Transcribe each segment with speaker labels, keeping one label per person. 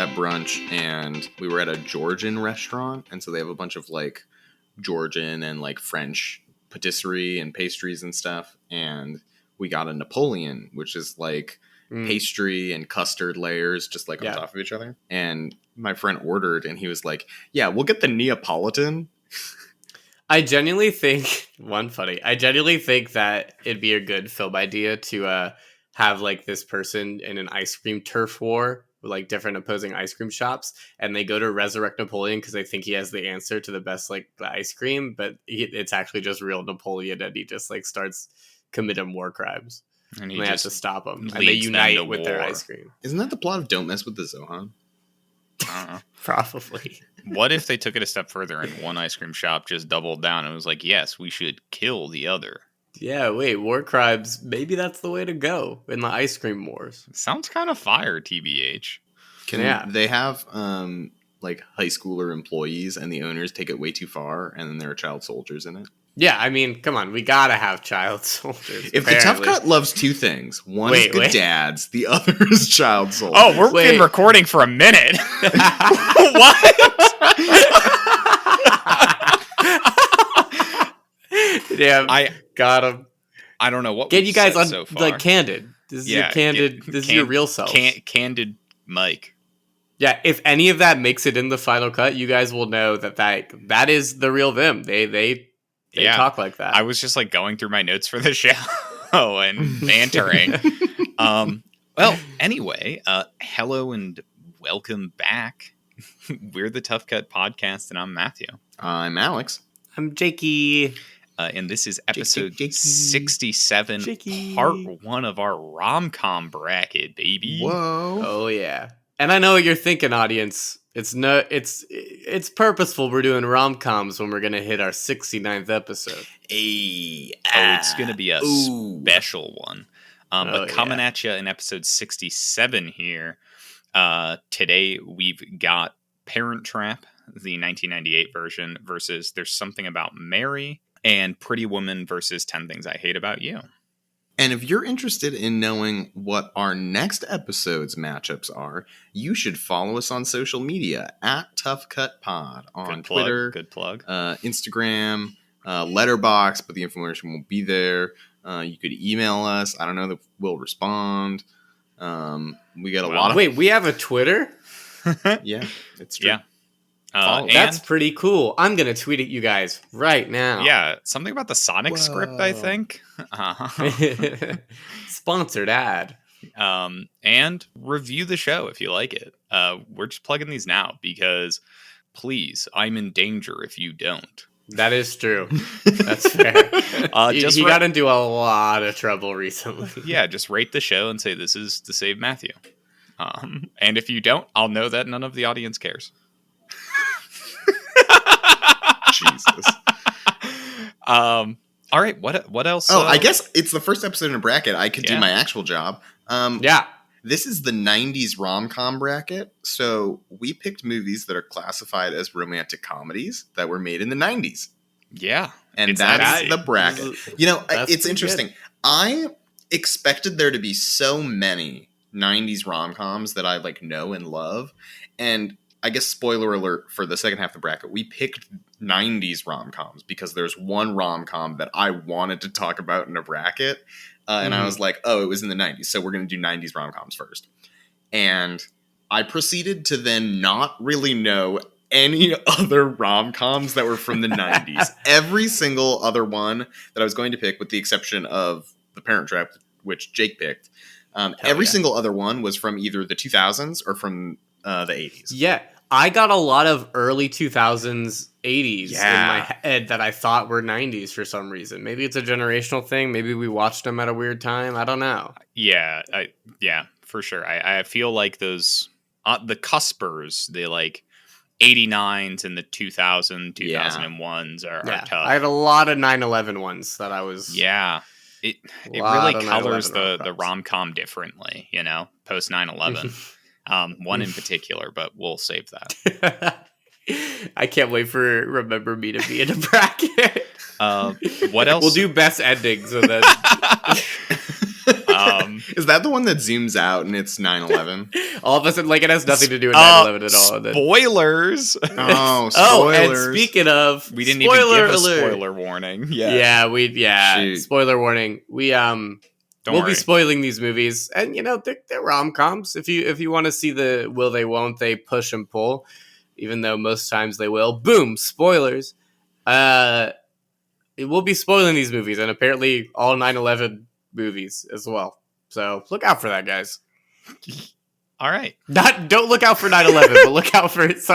Speaker 1: at brunch, and we were at a Georgian restaurant, and so they have a bunch of like Georgian and like French patisserie and pastries and stuff, and we got a Napoleon, which is like pastry and custard layers just like on top of each other. And my friend ordered, and he was like, yeah, we'll get the Neapolitan.
Speaker 2: I genuinely think that it'd be a good film idea to have like this person in an ice cream turf war with like different opposing ice cream shops, and they go to resurrect Napoleon because they think he has the answer to the best like the ice cream, but it's actually just real Napoleon, and he just like starts committing war crimes, and they have to stop him, and they unite with their ice cream.
Speaker 1: Isn't that the plot of Don't Mess with the Zohan?
Speaker 3: I don't know.
Speaker 2: Probably.
Speaker 3: What if they took it a step further and one ice cream shop just doubled down and was like, yes, we should kill the other?
Speaker 2: Yeah, wait, war crimes, maybe that's the way to go in the ice cream wars.
Speaker 3: Sounds kind of fire, TBH.
Speaker 1: They have like high schooler employees, and the owners take it way too far, and then there are child soldiers in it?
Speaker 2: Yeah, I mean, come on, we gotta have child soldiers.
Speaker 1: If the Tough Cut loves two things, one is good dads, the other is child soldiers.
Speaker 3: Oh, we've been recording for a minute. What?
Speaker 2: Damn, I got him.
Speaker 3: I don't know what.
Speaker 2: Get you guys on
Speaker 3: so far.
Speaker 2: like candid. This is your candid. This is your real self.
Speaker 3: Candid Mike.
Speaker 2: Yeah, if any of that makes it in the final cut, you guys will know that is the real them. They talk like that.
Speaker 3: I was just like going through my notes for the show and bantering. Well, anyway, hello and welcome back. We're the Tough Cut Podcast, and I'm Matthew.
Speaker 1: I'm Alex.
Speaker 2: I'm Jakey.
Speaker 3: And this is episode 67,
Speaker 2: Jakey.
Speaker 3: part 1 of our rom-com bracket, baby.
Speaker 1: Whoa.
Speaker 2: Oh, yeah. And I know what you're thinking, audience. It's purposeful we're doing rom-coms when we're going to hit our 69th episode.
Speaker 3: It's going to be a special one. But coming at you in episode 67 here, today we've got Parent Trap, the 1998 version, versus There's Something About Mary, and Pretty Woman versus 10 Things I Hate About You.
Speaker 1: And if you're interested in knowing what our next episode's matchups are, you should follow us on social media at Tough Cut Pod on Twitter, Instagram, Letterboxd, but the information won't be there. You could email us. I don't know that we'll respond. We got a lot of...
Speaker 2: Wait, we have a Twitter?
Speaker 1: Yeah, it's true.
Speaker 3: Yeah.
Speaker 2: That's pretty cool. I'm going to tweet at you guys right now.
Speaker 3: Yeah, something about the Sonic script, I think.
Speaker 2: Sponsored ad.
Speaker 3: And review the show if you like it. We're just plugging these now because, please, I'm in danger if you don't.
Speaker 2: That is true. That's fair. He got into a lot of trouble recently.
Speaker 3: Yeah, just rate the show and say this is to save Matthew. And if you don't, I'll know that none of the audience cares.
Speaker 1: Jesus.
Speaker 3: All right. What else?
Speaker 1: I guess it's the first episode in a bracket. I could do my actual job.
Speaker 2: Yeah.
Speaker 1: This is the 90s rom-com bracket. So we picked movies that are classified as romantic comedies that were made in the 90s.
Speaker 3: Yeah.
Speaker 1: And that's the bracket. It's interesting. Good. I expected there to be so many 90s rom-coms that I know and love. And I guess spoiler alert for the second half of the bracket, we picked 90s rom-coms because there's one rom-com that I wanted to talk about in a bracket. And I was like, it was in the 90s, so we're going to do 90s rom-coms first. And I proceeded to then not really know any other rom-coms that were from the 90s. Every single other one that I was going to pick, with the exception of The Parent Trap, which Jake picked, every single other one was from either the 2000s or from the 80s.
Speaker 2: Yeah. I got a lot of early 2000s, 80s in my head that I thought were 90s for some reason. Maybe it's a generational thing. Maybe we watched them at a weird time. I don't know.
Speaker 3: Yeah, for sure. I feel like those, the cuspers, the 89s and the 2001s are tough.
Speaker 2: I had a lot of 9/11 ones that I was...
Speaker 3: Yeah. It really colors the rom-com differently, post 9/11. One in particular, but we'll save that.
Speaker 2: I can't wait for Remember Me to be in a bracket.
Speaker 3: What else?
Speaker 2: We'll do best endings and then
Speaker 1: Is that the one that zooms out and it's 9/11?
Speaker 2: All of a sudden, like, it has nothing to do with 9/11 at all.
Speaker 3: Spoilers.
Speaker 2: And speaking of,
Speaker 3: we didn't even give a spoiler warning.
Speaker 2: Spoiler warning. We'll be spoiling these movies, and they're rom-coms. If you want to see the will they won't they push and pull, even though most times they will. Boom, spoilers. We'll be spoiling these movies, and apparently all 9/11 movies as well. So look out for that, guys.
Speaker 3: All right.
Speaker 2: Don't look out for 9/11, but look out for look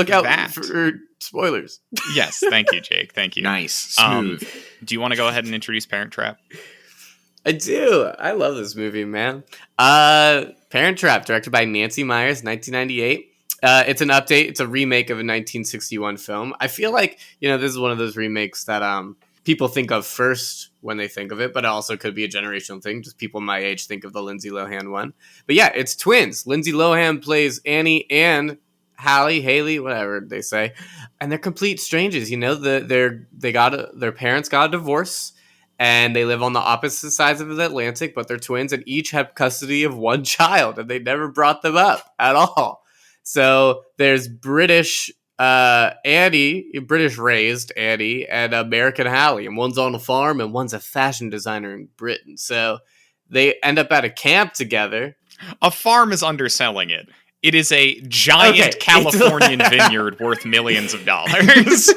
Speaker 2: out for spoilers.
Speaker 3: Yes, thank you, Jake. Thank you.
Speaker 1: Nice, smooth.
Speaker 3: Do you want to go ahead and introduce Parent Trap?
Speaker 2: I do. I love this movie, man. Parent Trap, directed by Nancy Meyers, 1998. It's an update. It's a remake of a 1961 film. I feel like, this is one of those remakes that people think of first when they think of it, but it also could be a generational thing. Just people my age think of the Lindsay Lohan one. But yeah, it's twins. Lindsay Lohan plays Annie and Haley, whatever they say. And they're complete strangers. Their parents got a divorce. And they live on the opposite sides of the Atlantic, but they're twins and each have custody of one child, and they never brought them up at all. So there's British raised Annie, and American Hallie, and one's on a farm and one's a fashion designer in Britain. So they end up at a camp together.
Speaker 3: A farm is underselling it. It is a giant Californian vineyard worth millions of dollars.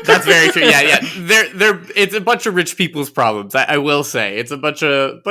Speaker 2: That's very true. Yeah. It's a bunch of rich people's problems. I will say it's a bunch of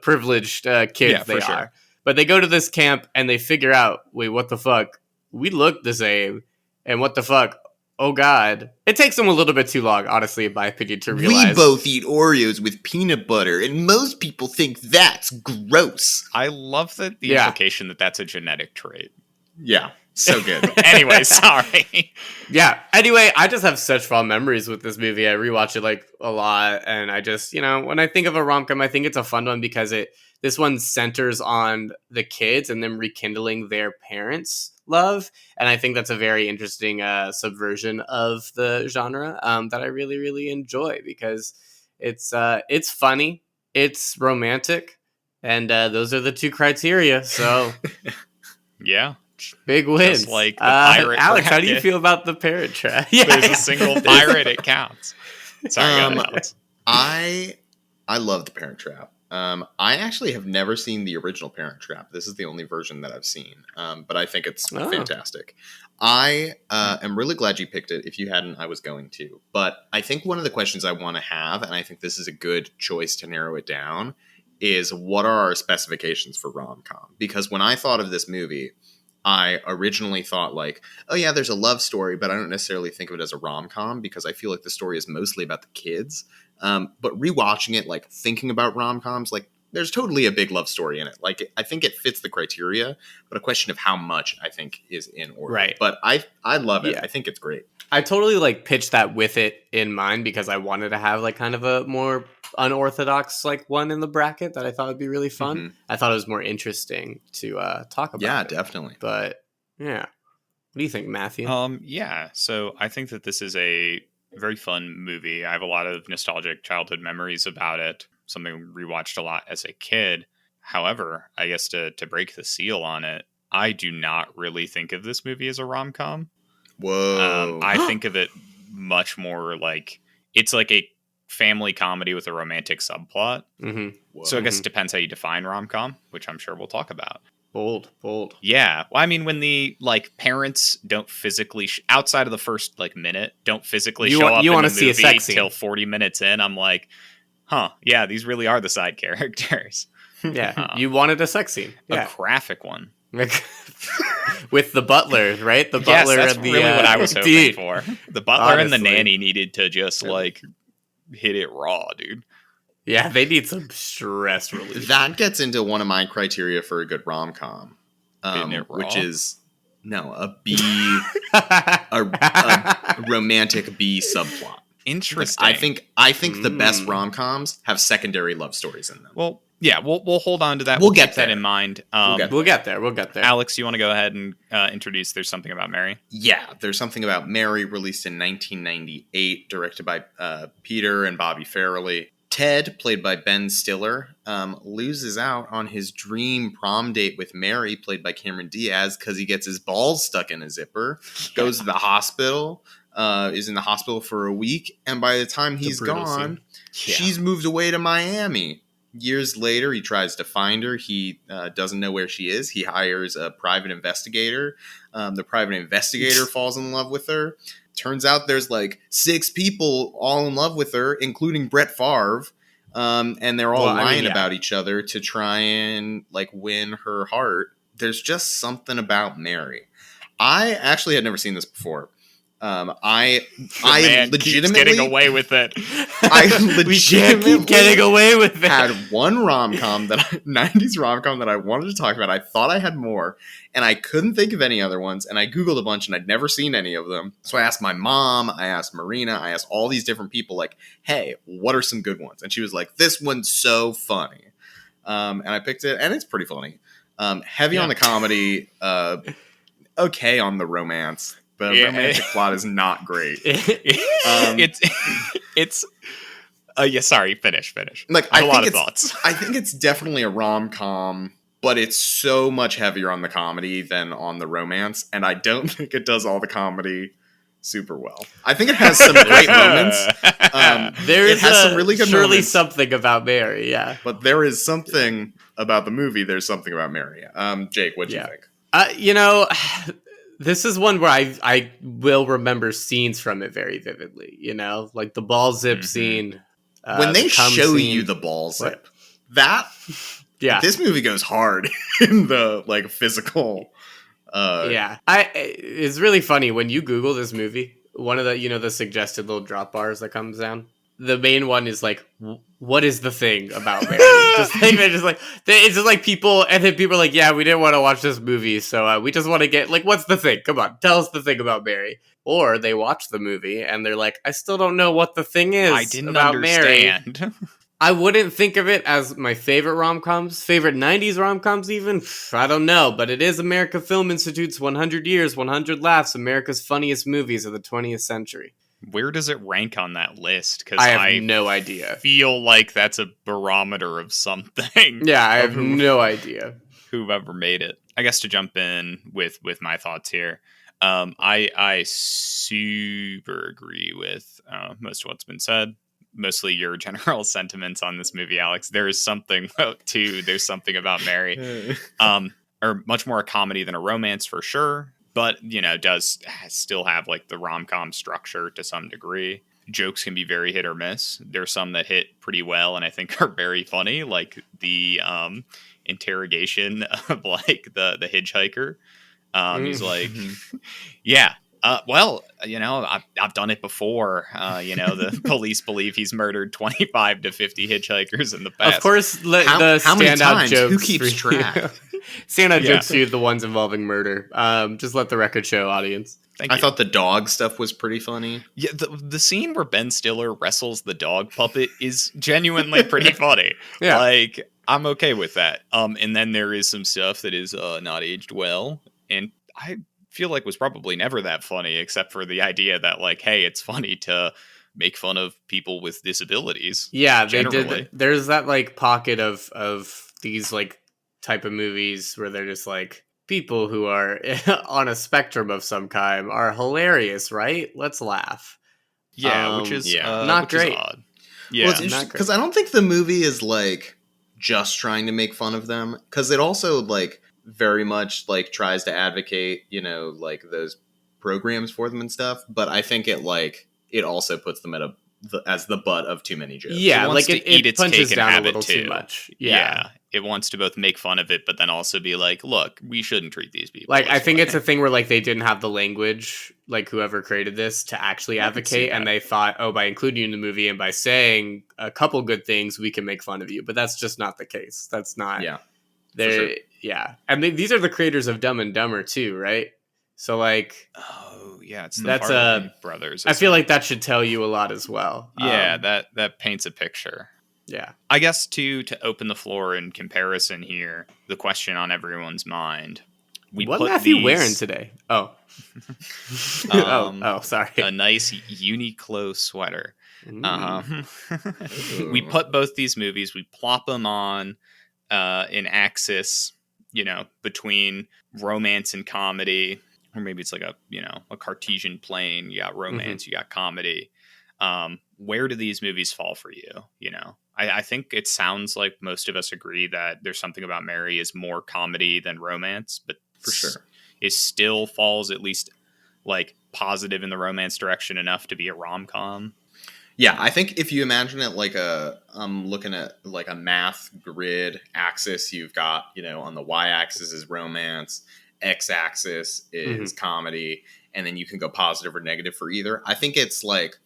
Speaker 2: privileged kids. They are, sure. But they go to this camp and they figure out, wait, what the fuck? We look the same, and what the fuck? Oh God! It takes them a little bit too long, honestly, in my opinion, to realize.
Speaker 1: We both eat Oreos with peanut butter, and most people think that's gross.
Speaker 3: I love the implication that that's a genetic trait.
Speaker 1: Yeah, so good.
Speaker 3: Anyway, sorry.
Speaker 2: Yeah. Anyway, I just have such fond memories with this movie. I rewatch it a lot, and I just, when I think of a rom-com, I think it's a fun one because this one centers on the kids and them rekindling their parents' love, and I think that's a very interesting subversion of the genre that I really, really enjoy because it's funny, it's romantic, and those are the two criteria. So,
Speaker 3: yeah.
Speaker 2: Big wins.
Speaker 3: Just like the pirate
Speaker 2: Alex,
Speaker 3: bracket.
Speaker 2: How do you feel about the Parent Trap?
Speaker 3: There's a single pirate, it counts. Sorry, Alex.
Speaker 1: I love the Parent Trap. I actually have never seen the original Parent Trap. This is the only version that I've seen, but I think it's fantastic. I am really glad you picked it. If you hadn't, I was going to. But I think one of the questions I want to have, and I think this is a good choice to narrow it down, is what are our specifications for rom-com? Because when I thought of this movie, I originally thought oh yeah, there's a love story, but I don't necessarily think of it as a rom-com because I feel like the story is mostly about the kids. But rewatching it, thinking about rom-coms, there's totally a big love story in it. I think it fits the criteria, but a question of how much I think is in order.
Speaker 2: Right.
Speaker 1: But I love it. Yeah. I think it's great.
Speaker 2: I totally pitched that with it in mind because I wanted to have kind of a more unorthodox one in the bracket that I thought would be really fun. Mm-hmm. I thought it was more interesting to talk about.
Speaker 1: Yeah,
Speaker 2: it.
Speaker 1: Definitely.
Speaker 2: But yeah, what do you think, Matthew?
Speaker 3: Yeah. So I think that this is a very fun movie. I have a lot of nostalgic childhood memories about it. Something rewatched a lot as a kid. However, I guess to break the seal on it, I do not really think of this movie as a rom-com.
Speaker 1: Whoa.
Speaker 3: I think of it much more it's like a family comedy with a romantic subplot.
Speaker 2: Mm-hmm.
Speaker 3: So I guess it depends how you define rom-com, which I'm sure we'll talk about.
Speaker 2: Bold.
Speaker 3: Yeah. Well, I mean, when the parents don't physically outside of the first minute don't physically show up in the movie a sex scene till 40 minutes in, I'm like, huh? Yeah, these really are the side characters.
Speaker 2: Yeah, you wanted a sex scene,
Speaker 3: a graphic one.
Speaker 2: With the butler, right? The butler
Speaker 3: that's
Speaker 2: and the
Speaker 3: really what I was hoping for. The butler and the nanny needed to just hit it raw, dude.
Speaker 2: Yeah, they need some stress relief.
Speaker 1: That gets into one of my criteria for a good rom-com, which is a romantic B subplot.
Speaker 3: Interesting.
Speaker 1: I think the best rom-coms have secondary love stories in them.
Speaker 3: Well, yeah, we'll hold on to that.
Speaker 1: We'll get
Speaker 3: that in mind.
Speaker 2: We'll get there.
Speaker 3: Alex, you want to go ahead and introduce There's Something About Mary?
Speaker 1: Yeah, There's Something About Mary, released in 1998, directed by Peter and Bobby Farrelly. Ted, played by Ben Stiller, loses out on his dream prom date with Mary, played by Cameron Diaz, because he gets his balls stuck in a zipper, goes to the hospital, is in the hospital for a week, and by the time he's gone, she's moved away to Miami. Years later, he tries to find her. He doesn't know where she is. He hires a private investigator. The private investigator falls in love with her. Turns out there's like 6 people all in love with her, including Brett Favre. And they're all lying about each other to try and like win her heart. There's just something about Mary. I actually had never seen this before. I legitimately
Speaker 3: getting away with it.
Speaker 1: I legitimately
Speaker 2: getting away with it.
Speaker 1: Had one rom-com 90s rom-com that I wanted to talk about. I thought I had more, and I couldn't think of any other ones. And I Googled a bunch, and I'd never seen any of them. So I asked my mom, I asked Marina, I asked all these different people, like, "Hey, what are some good ones?" And she was like, "This one's so funny," and I picked it, and it's pretty funny. Heavy on the comedy, okay on the romance. The romantic plot is not great.
Speaker 3: Sorry, finish.
Speaker 1: Like,
Speaker 3: I have a lot of thoughts.
Speaker 1: I think it's definitely a rom-com, but it's so much heavier on the comedy than on the romance, and I don't think it does all the comedy super well. I think it has some great moments.
Speaker 2: It has some really good moments. Surely something about Mary, yeah.
Speaker 1: But there is something about the movie. There's something about Mary. Jake, what do you think?
Speaker 2: This is one where I will remember scenes from it very vividly, like the ball zip scene.
Speaker 1: When they show you the ball zip, this movie goes hard in the like physical.
Speaker 2: It's really funny when you Google this movie. One of the the suggested little drop bars that comes down. The main one is like, what is the thing about Mary? It's just like people, and then people are like, yeah, we didn't want to watch this movie, so we just want to get, like, what's the thing? Come on, tell us the thing about Mary. Or they watch the movie, and they're like, I still don't know what the thing is
Speaker 3: I didn't
Speaker 2: about
Speaker 3: understand.
Speaker 2: Mary. I wouldn't think of it as my favorite rom-coms, favorite 90s rom-coms even. I don't know, but it is America Film Institute's 100 Years, 100 Laughs, America's Funniest Movies of the 20th Century.
Speaker 3: Where does it rank on that list? Because
Speaker 2: I have no idea.
Speaker 3: Feel like that's a barometer of something.
Speaker 2: Yeah, I have no idea.
Speaker 3: Whoever made it. I guess to jump in with my thoughts here, I super agree with most of what's been said. Mostly your general sentiments on this movie, Alex. There is something there's something about Mary, or much more a comedy than a romance for sure. But, does still have, like, the rom-com structure to some degree. Jokes can be very hit or miss. There's some that hit pretty well and I think are very funny, like the interrogation of, like, the hitchhiker. He's like, yeah, well, I've done it before. The police believe he's murdered 25 to 50 hitchhikers in the past.
Speaker 2: Of course,
Speaker 1: how many times?
Speaker 2: Jokes.
Speaker 1: Who keeps track?
Speaker 2: Standout jokes to the ones involving murder. Just let the record show, audience.
Speaker 1: I thought the dog stuff was pretty funny.
Speaker 3: Yeah, the scene where Ben Stiller wrestles the dog puppet is genuinely pretty funny.
Speaker 2: Yeah.
Speaker 3: Like, I'm okay with that. And then there is some stuff that is not aged well, and I feel like was probably never that funny, except for the idea that, like, hey, it's funny to make fun of people with disabilities.
Speaker 2: Yeah, generally. They did. There's that, like, pocket of these, like, type of movies where they're just like, people who are on a spectrum of some kind are hilarious, right? Let's laugh.
Speaker 3: Yeah, which is
Speaker 2: not great.
Speaker 3: Is odd. Yeah,
Speaker 1: well, it's interesting because I don't think the movie is like just trying to make fun of them, because it also like very much like tries to advocate, like those programs for them and stuff. But I think it also puts them as the butt of too many jokes.
Speaker 2: Yeah,
Speaker 3: it eat its
Speaker 2: punches
Speaker 3: cake
Speaker 2: down
Speaker 3: and have
Speaker 2: a little
Speaker 3: it too
Speaker 2: too much.
Speaker 3: Yeah, it wants to both make fun of it, but then also be like, look, we shouldn't treat these people.
Speaker 2: Like, I think it's a thing where, like, they didn't have the language, like, whoever created this, to actually advocate, and they thought, by including you in the movie and by saying a couple good things, we can make fun of you. But that's just not the case. That's not.
Speaker 1: Yeah.
Speaker 2: They're, sure. Yeah. And these are the creators of Dumb and Dumber, too, right? So, like...
Speaker 3: Oh, yeah, it's the Farley brothers.
Speaker 2: I feel like that should tell you a lot as well.
Speaker 3: Yeah, that paints a picture.
Speaker 2: Yeah.
Speaker 3: I guess, to open the floor in comparison here, the question on everyone's mind.
Speaker 2: What Matthew wearing today? Oh. Sorry.
Speaker 3: A nice Uniqlo sweater. We put both these movies, we plop them on an axis, between romance and comedy, or maybe it's like a Cartesian plane. You got romance, you got comedy. Where do these movies fall for you? I think it sounds like most of us agree that There's Something About Mary is more comedy than romance, but
Speaker 1: for sure,
Speaker 3: it still falls at least like positive in the romance direction enough to be a rom-com.
Speaker 1: Yeah, I think if you imagine it like I'm looking at like a math grid axis, you've got, on the y-axis is romance, x-axis is comedy, and then you can go positive or negative for either. I think it's like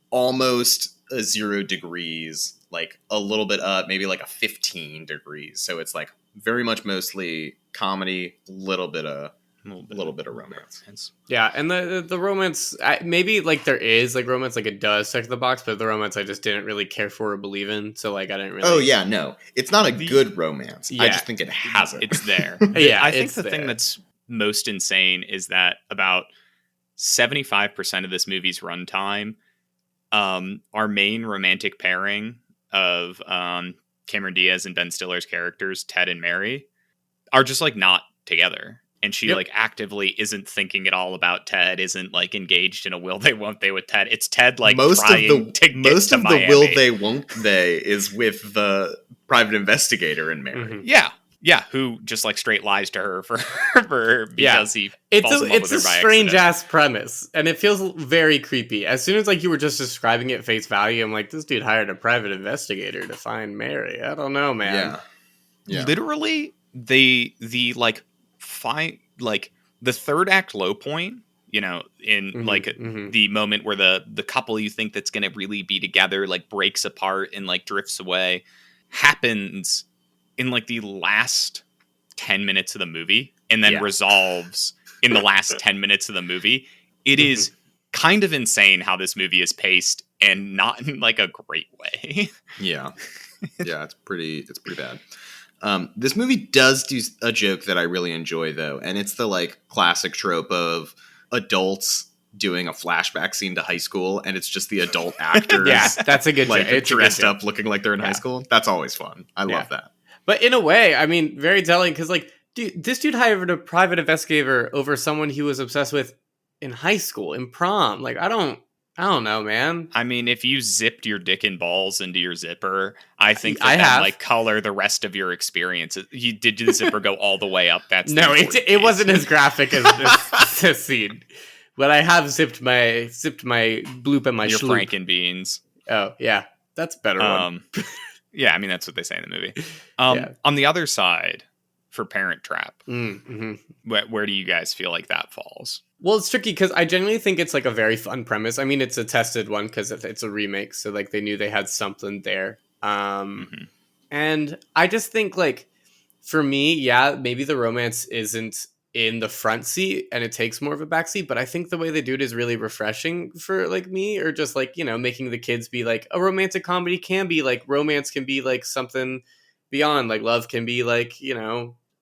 Speaker 1: almost a 0 degrees, like a little bit up, maybe like a 15 degrees. So it's like very much mostly comedy, little bit of romance.
Speaker 2: Yeah, and the romance, maybe like there is like romance, like it does check the box, but the romance I just didn't really care for or believe in, so like I didn't really.
Speaker 1: Oh yeah, no, it's not a good romance. Yeah. I just think it has it.
Speaker 3: It's there.
Speaker 2: Yeah,
Speaker 3: I think the thing that's most insane is that about 75% of this movie's runtime, our main romantic pairing of Cameron Diaz and Ben Stiller's characters, Ted and Mary, are just like not together. And she like actively isn't thinking at all about Ted, isn't like engaged in a will they won't they with Ted. It's Ted like
Speaker 1: most of
Speaker 3: the
Speaker 1: will they won't they is with the private investigator and Mary.
Speaker 3: Yeah, who just like straight lies to her for because he falls in love with her by
Speaker 2: It's a strange
Speaker 3: accident.
Speaker 2: ass premise, and it feels very creepy. As soon as like you were just describing it face value, I'm like, this dude hired a private investigator to find Mary. I don't know, man.
Speaker 1: Yeah.
Speaker 3: Literally, the third act low point, in the moment where the couple you think that's going to really be together like breaks apart and like drifts away, happens in like the last 10 minutes of the movie and then resolves in the last 10 minutes of the movie. It is kind of insane how this movie is paced, and not in like a great way.
Speaker 1: Yeah, it's pretty bad. This movie does do a joke that I really enjoy, though, and it's the like classic trope of adults doing a flashback scene to high school, and it's just the adult actors.
Speaker 2: Yeah, that's a good
Speaker 1: like
Speaker 2: joke. It's
Speaker 1: dressed up, looking like they're in high school. That's always fun. I love that.
Speaker 2: But in a way, I mean, very telling, because like, this dude hired a private investigator over someone he was obsessed with in high school, in prom. Like, I don't know, man.
Speaker 3: I mean, if you zipped your dick and balls into your zipper, I think that like color the rest of your experience. Did the zipper go all the way up? That's
Speaker 2: no, it wasn't as graphic as this scene. But I have zipped my bloop and my
Speaker 3: your
Speaker 2: schloop.
Speaker 3: Frankenbeans.
Speaker 2: Oh yeah, that's a better one.
Speaker 3: Yeah, I mean that's what they say in the movie. On the other side, for Parent Trap, where do you guys feel like that falls?
Speaker 2: Well, it's tricky because I genuinely think it's like a very fun premise. I mean, it's a tested one because it's a remake, so like they knew they had something there. And I just think like for me, maybe the romance isn't in the front seat and it takes more of a back seat, but I think the way they do it is really refreshing for like me, or just like, making the kids be like a romantic comedy can be like romance can be like something beyond, like love can be like,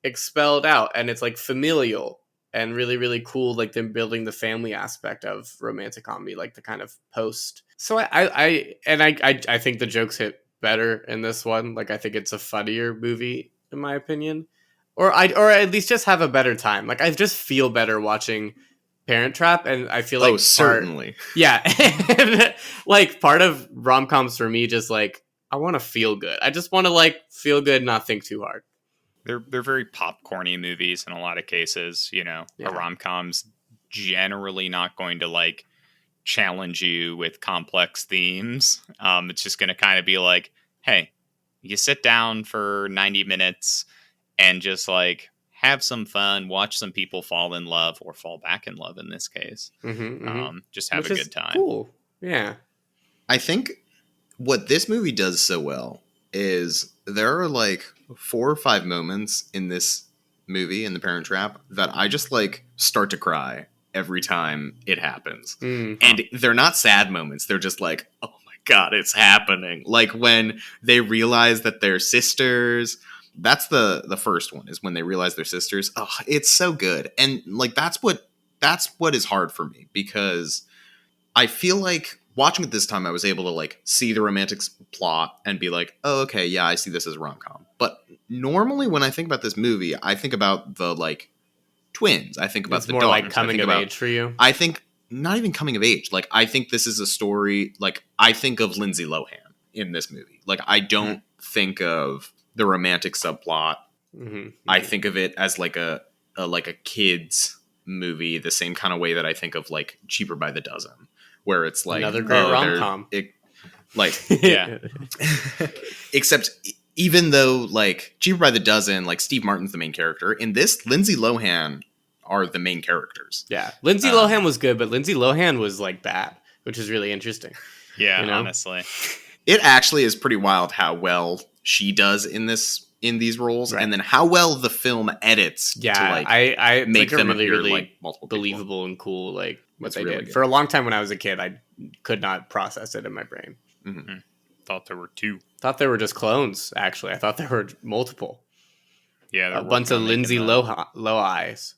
Speaker 2: expelled out, and it's like familial and really, really cool, like them building the family aspect of romantic comedy, like the kind of post. So I think the jokes hit better in this one. Like I think it's a funnier movie in my opinion. Or at least just have a better time. Like I just feel better watching Parent Trap, and I feel like
Speaker 1: certainly.
Speaker 2: Yeah. Like part of rom-coms for me, just like I want to feel good. I just want to like feel good, not think too hard.
Speaker 3: They're very popcorny movies in a lot of cases, A rom-com's generally not going to like challenge you with complex themes. It's just going to kind of be like, hey, you sit down for 90 minutes and just like have some fun, watch some people fall in love or fall back in love in this case. Just have a good time.
Speaker 2: Cool. Yeah.
Speaker 1: I think what this movie does so well is there are like 4 or 5 moments in this movie, in The Parent Trap, that I just like start to cry every time it happens. And they're not sad moments. They're just like, oh my God, it's happening. Like when they realize that they're sisters. That's the first one, is when they realize they're sisters. Oh, it's so good. And like that's what is hard for me, because I feel like watching it this time, I was able to like see the romantic plot and be like, oh, okay, yeah, I see this as a rom-com. But normally when I think about this movie, I think about the like twins. I think about
Speaker 2: it's
Speaker 1: the
Speaker 2: more
Speaker 1: daughters.
Speaker 2: like coming of age for you.
Speaker 1: I think not even coming of age. Like I think this is a story. Like I think of Lindsay Lohan in this movie. Like I don't think of the romantic subplot. I think of it as like a kid's movie, the same kind of way that I think of like Cheaper by the Dozen, where it's like
Speaker 2: another great rom-com.
Speaker 1: Yeah. Except even though like Cheaper by the Dozen, like Steve Martin's the main character, in this Lindsay Lohan are the main characters.
Speaker 2: Yeah, Lindsay Lohan was good, but Lindsay Lohan was like bad, which is really interesting.
Speaker 3: Yeah, honestly,
Speaker 1: it actually is pretty wild how well she does in these roles, and then how well the film edits.
Speaker 2: Yeah,
Speaker 1: to, like,
Speaker 2: I
Speaker 1: make them
Speaker 2: really,
Speaker 1: appear
Speaker 2: really
Speaker 1: like multiple
Speaker 2: believable people. And cool, like what
Speaker 1: it's
Speaker 2: they
Speaker 1: really
Speaker 2: did.
Speaker 1: Good.
Speaker 2: For a long time when I was a kid, I could not process it in my brain.
Speaker 3: Thought there were two.
Speaker 2: Thought there were just clones. Actually, I thought there were multiple.
Speaker 3: Yeah,
Speaker 2: a bunch of Lindsay Lowies.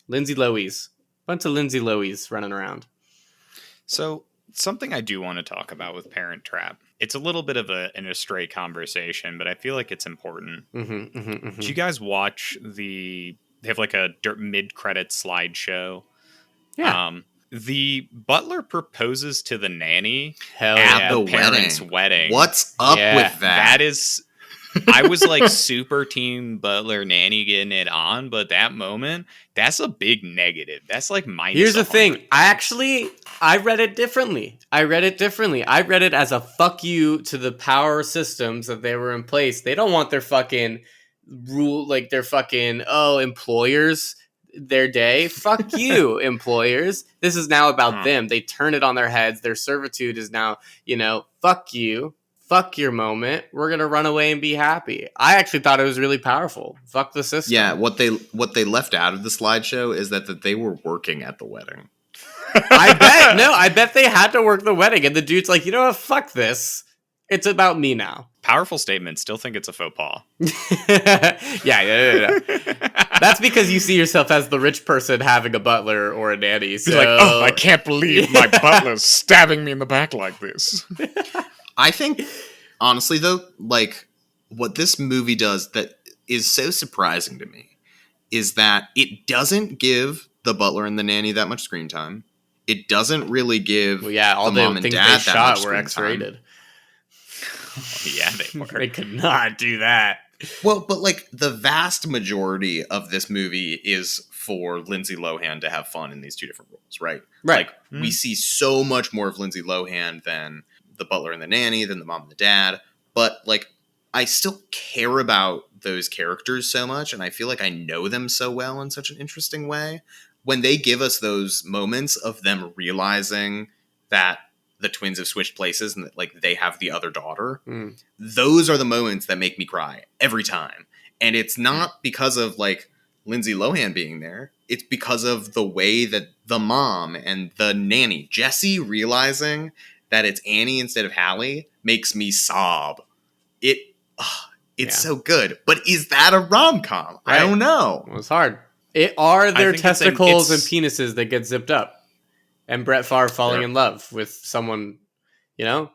Speaker 2: Lindsay Lowies. Bunch of Lindsay Lowies running around.
Speaker 3: So something I do want to talk about with Parent Trap. It's a little bit of an astray conversation, but I feel like it's important. Did you guys watch they have like a mid-credit slideshow?
Speaker 2: Yeah.
Speaker 3: The butler proposes to the nanny
Speaker 1: at the
Speaker 3: parents' wedding.
Speaker 1: What's up with that?
Speaker 3: That is... I was like super team butler nanny getting it on, but that moment, that's a big negative. That's like minus.
Speaker 2: Here's the thing. I read it differently. I read it as a fuck you to the power systems that they were in place. They don't want their fucking rule, like their fucking, employers, their day. Fuck you, employers. This is now about them. They turn it on their heads. Their servitude is now, fuck you. Fuck your moment. We're gonna run away and be happy. I actually thought it was really powerful. Fuck the system.
Speaker 1: Yeah, what they left out of the slideshow is that they were working at the wedding.
Speaker 2: I bet they had to work the wedding, and the dude's like, you know what? Fuck this. It's about me now.
Speaker 3: Powerful statement. Still think it's a faux pas.
Speaker 2: Yeah. That's because you see yourself as the rich person having a butler or a nanny. So...
Speaker 3: He's like, oh, I can't believe my butler's stabbing me in the back like this.
Speaker 1: I think, honestly, though, like, what this movie does that is so surprising to me is that it doesn't give the butler and the nanny that much screen time. It doesn't really give
Speaker 2: all
Speaker 1: the mom and dad that much screen
Speaker 2: were X-rated.
Speaker 3: Yeah, they were.
Speaker 2: They could not do that.
Speaker 1: Well, but, like, the vast majority of this movie is for Lindsay Lohan to have fun in these two different roles, right?
Speaker 2: Right.
Speaker 1: Like, we see so much more of Lindsay Lohan than the butler and the nanny, than the mom and the dad, but like I still care about those characters so much, and I feel like I know them so well in such an interesting way. When they give us those moments of them realizing that the twins have switched places and that like they have the other daughter, those are the moments that make me cry every time. And it's not because of like Lindsay Lohan being there, it's because of the way that the mom and the nanny, Jessie, realizing that it's Annie instead of Hallie, makes me sob. It's so good. But is that a rom-com? Right. I don't know.
Speaker 2: Well, it's hard. It are their testicles and penises that get zipped up. And Brett Favre falling in love with someone, you don't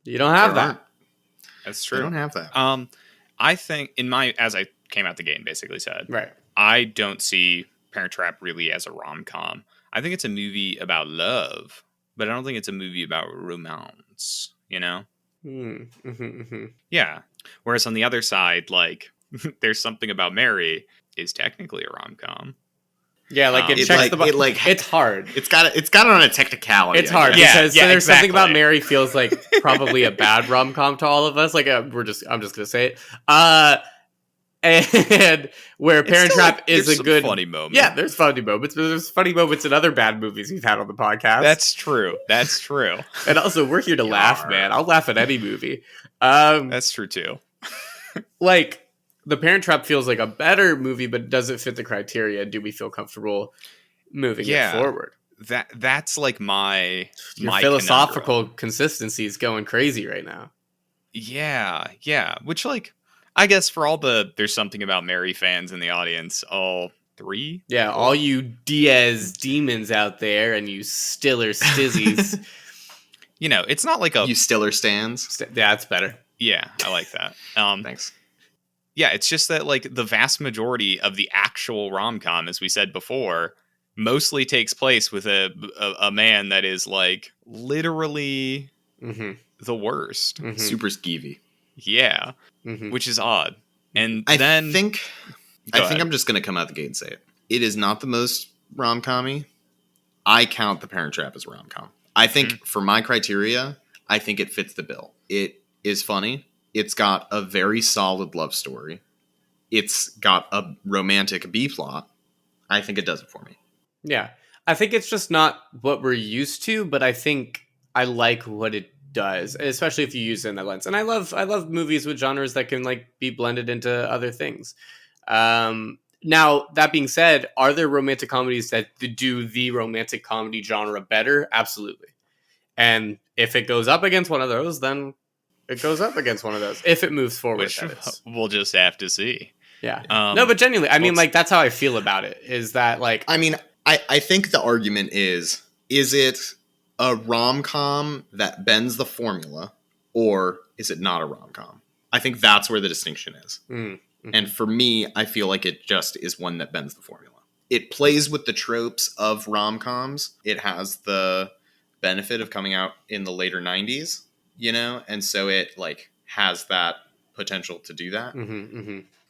Speaker 2: have that.
Speaker 3: That's true.
Speaker 1: I don't have that.
Speaker 3: I think as I came out the game basically said,
Speaker 2: right.
Speaker 3: I don't see Parent Trap really as a rom-com. I think it's a movie about love. But I don't think it's a movie about romance, Yeah. Whereas on the other side, like, There's Something About Mary is technically a rom-com.
Speaker 2: Yeah, like it checks it's hard.
Speaker 1: It's got it on a technicality.
Speaker 2: It's hard because There's Something About Mary feels like probably a bad rom-com to all of us. Like I'm just gonna say it. And where Parent Trap is a good
Speaker 3: funny moment.
Speaker 2: Yeah, there's funny moments, but there's funny moments in other bad movies we've had on the podcast.
Speaker 3: That's true.
Speaker 2: And also, we're here to laugh, man. I'll laugh at any movie.
Speaker 3: That's true too.
Speaker 2: Like the Parent Trap feels like a better movie, but doesn't fit the criteria. Do we feel comfortable moving it forward?
Speaker 3: That's like my
Speaker 2: philosophical consistency is going crazy right now.
Speaker 3: Yeah. Which like. I guess for all the There's Something About Mary fans in the audience, all three?
Speaker 2: Yeah, all you Diaz demons out there and you Stiller stizzies.
Speaker 3: it's not like a...
Speaker 1: You Stiller stands?
Speaker 2: Yeah, it's better.
Speaker 3: Yeah, I like that.
Speaker 1: Thanks.
Speaker 3: Yeah, it's just that, like, the vast majority of the actual rom-com, as we said before, mostly takes place with a man that is, like, literally the worst.
Speaker 1: Super skeevy.
Speaker 3: Yeah, which is odd. And
Speaker 1: I
Speaker 3: then...
Speaker 1: think I'm just going to come out the gate and say it. It is not the most rom-com-y. I count The Parent Trap as a rom-com. I think, for my criteria, I think it fits the bill. It is funny. It's got a very solid love story. It's got a romantic B-plot. I think it does it for me.
Speaker 2: Yeah. I think it's just not what we're used to, but I think I like what it does, especially if you use it in that lens. And I love movies with genres that can, like, be blended into other things. Now, that being said, are there romantic comedies that do the romantic comedy genre better? Absolutely. And if it goes up against one of those, then it goes up against one of those. If it moves forward,
Speaker 3: which we'll just have to see.
Speaker 2: Yeah. No, but genuinely, I mean, like, that's how I feel about it. Is that, like...
Speaker 1: I mean, I think the argument is it a rom-com that bends the formula, or is it not a rom-com? I think that's where the distinction is. And for me, I feel like it just is one that bends the formula. It plays with the tropes of rom-coms. It has the benefit of coming out in the later 90s, and so it, like, has that potential to do that.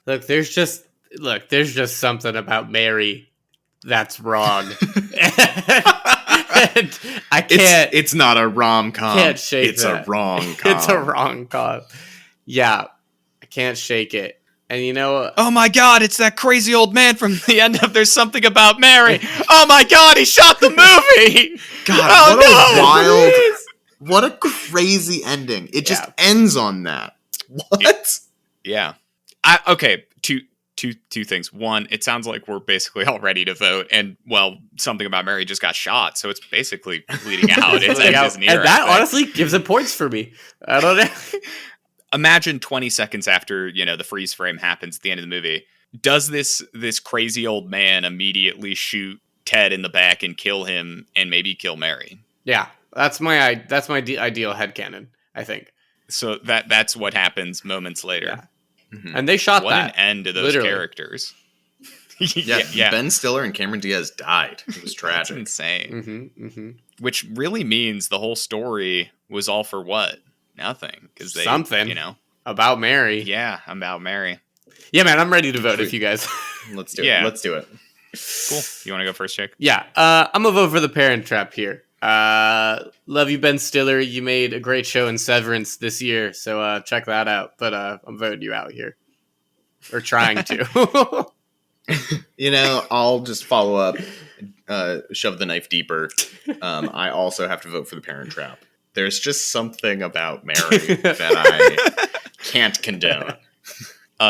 Speaker 2: Look, there's just something about Mary that's wrong. And I can't.
Speaker 1: It's not a rom-com.
Speaker 2: Can't shake
Speaker 1: it's
Speaker 2: that.
Speaker 1: A rom-com.
Speaker 2: It's a rom-com. Yeah, I can't shake it. And
Speaker 3: oh my God, it's that crazy old man from the end of There's Something About Mary. Oh my God, he shot the movie.
Speaker 1: God, what a crazy ending. It just ends on that. What?
Speaker 3: Yeah. Okay, two things. One, it sounds like we're basically all ready to vote, and Something About Mary just got shot, so it's basically bleeding out. It's near,
Speaker 2: and that honestly gives it points for me. I don't know.
Speaker 3: Imagine 20 seconds after, the freeze frame happens at the end of the movie. Does this crazy old man immediately shoot Ted in the back and kill him and maybe kill Mary?
Speaker 2: Yeah, that's my ideal headcanon, I think.
Speaker 3: So that's what happens moments later.
Speaker 2: Yeah. And they shot
Speaker 3: what
Speaker 2: that.
Speaker 3: An end to those characters.
Speaker 1: Yeah. Ben Stiller and Cameron Diaz died. It was tragic.
Speaker 3: That's insane. Which really means the whole story was all for what? Nothing. Because
Speaker 2: something. About Mary.
Speaker 3: Yeah, about Mary.
Speaker 2: Yeah, man, I'm ready to vote if you guys...
Speaker 1: Let's do it. Let's do it.
Speaker 3: Cool. You want to go first, Jake?
Speaker 2: Yeah. I'm going to vote for The Parent Trap here. Love you, Ben Stiller. You made a great show in Severance this year, so check that out. But I'm voting you out here. Or trying to.
Speaker 1: I'll just follow up, shove the knife deeper. I also have to vote for The Parent Trap. There's just something about Mary that I can't condone.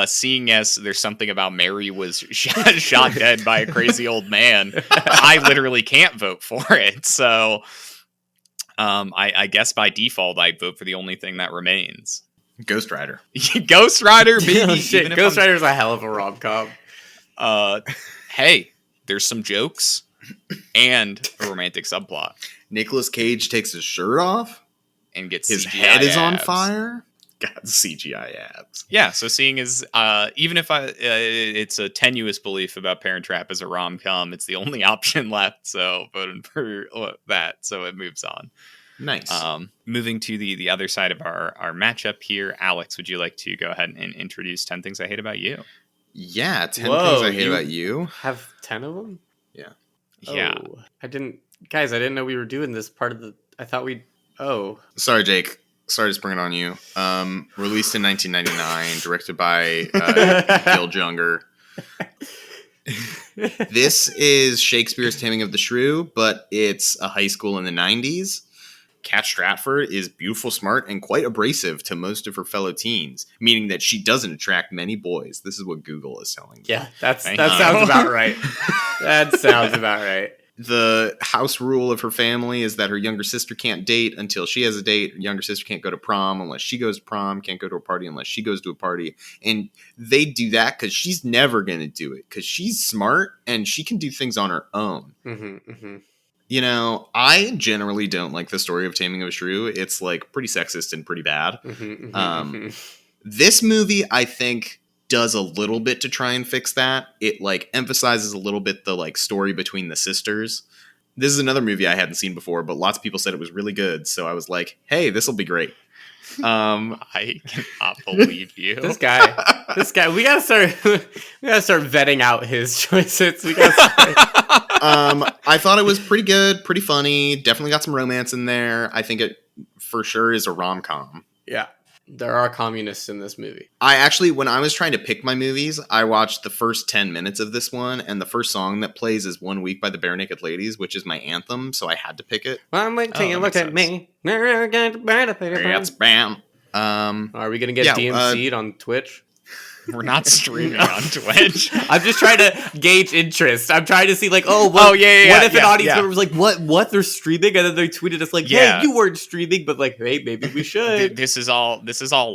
Speaker 3: Seeing as There's Something About Mary was shot dead by a crazy old man, I literally can't vote for it. So I guess by default, I vote for the only thing that remains.
Speaker 1: Ghost Rider.
Speaker 3: Ghost Rider, baby.
Speaker 2: Shit, Ghost Rider's a hell of a rom-com.
Speaker 3: Hey, there's some jokes and a romantic subplot.
Speaker 1: Nicolas Cage takes his shirt off
Speaker 3: and gets
Speaker 1: his
Speaker 3: CGI
Speaker 1: head is on
Speaker 3: abs.
Speaker 1: Fire. God, CGI abs.
Speaker 3: Yeah, so seeing as even if it's a tenuous belief about Parent Trap as a rom-com, it's the only option left. So voting for that, so it moves on.
Speaker 1: Nice.
Speaker 3: Moving to the other side of our matchup here, Alex, would you like to go ahead and introduce 10 Things I Hate About You?
Speaker 1: Yeah, 10 Things I Hate About You.
Speaker 2: Have 10 of them?
Speaker 1: Yeah.
Speaker 3: Yeah.
Speaker 2: Oh, I didn't know we were doing this part of the... I thought we'd... Oh.
Speaker 1: Sorry, Jake. Sorry to spring it on you. Released in 1999, directed by Gil Junger. This is Shakespeare's Taming of the Shrew, but it's a high school in the 90s. Kat Stratford is beautiful, smart, and quite abrasive to most of her fellow teens, meaning that she doesn't attract many boys. This is what Google is telling me.
Speaker 2: Yeah, that sounds about right. That sounds about right.
Speaker 1: The house rule of her family is that her younger sister can't date until she has a date. Her younger sister can't go to prom unless she goes to prom, can't go to a party unless she goes to a party. And they do that because she's never going to do it because she's smart and she can do things on her own. You know, I generally don't like the story of Taming of a Shrew. It's like pretty sexist and pretty bad. This movie, I think, does a little bit to try and fix that. It like emphasizes a little bit the like story between the sisters. This is another movie I hadn't seen before, but lots of people said it was really good. So I was like, hey, this will be great.
Speaker 3: I cannot believe you.
Speaker 2: This guy, we gotta start vetting out his choices. We gotta
Speaker 1: I thought it was pretty good, pretty funny. Definitely got some romance in there. I think it for sure is a rom-com.
Speaker 2: Yeah. There are communists in this movie.
Speaker 1: I actually, when I was trying to pick my movies, I watched the first 10 minutes of this one, and the first song that plays is 1 Week by the Bare Naked Ladies, which is my anthem, so I had to pick it.
Speaker 2: Well, wait till you look at me.
Speaker 1: Bam.
Speaker 2: Are we going to get DMC'd on Twitch?
Speaker 3: We're not streaming on Twitch.
Speaker 2: I'm just trying to gauge interest. I'm trying to see, like, what if an audience member was like, what? They're streaming? And then they tweeted us, like, hey, you weren't streaming, but, like, hey, maybe we should.
Speaker 3: This is all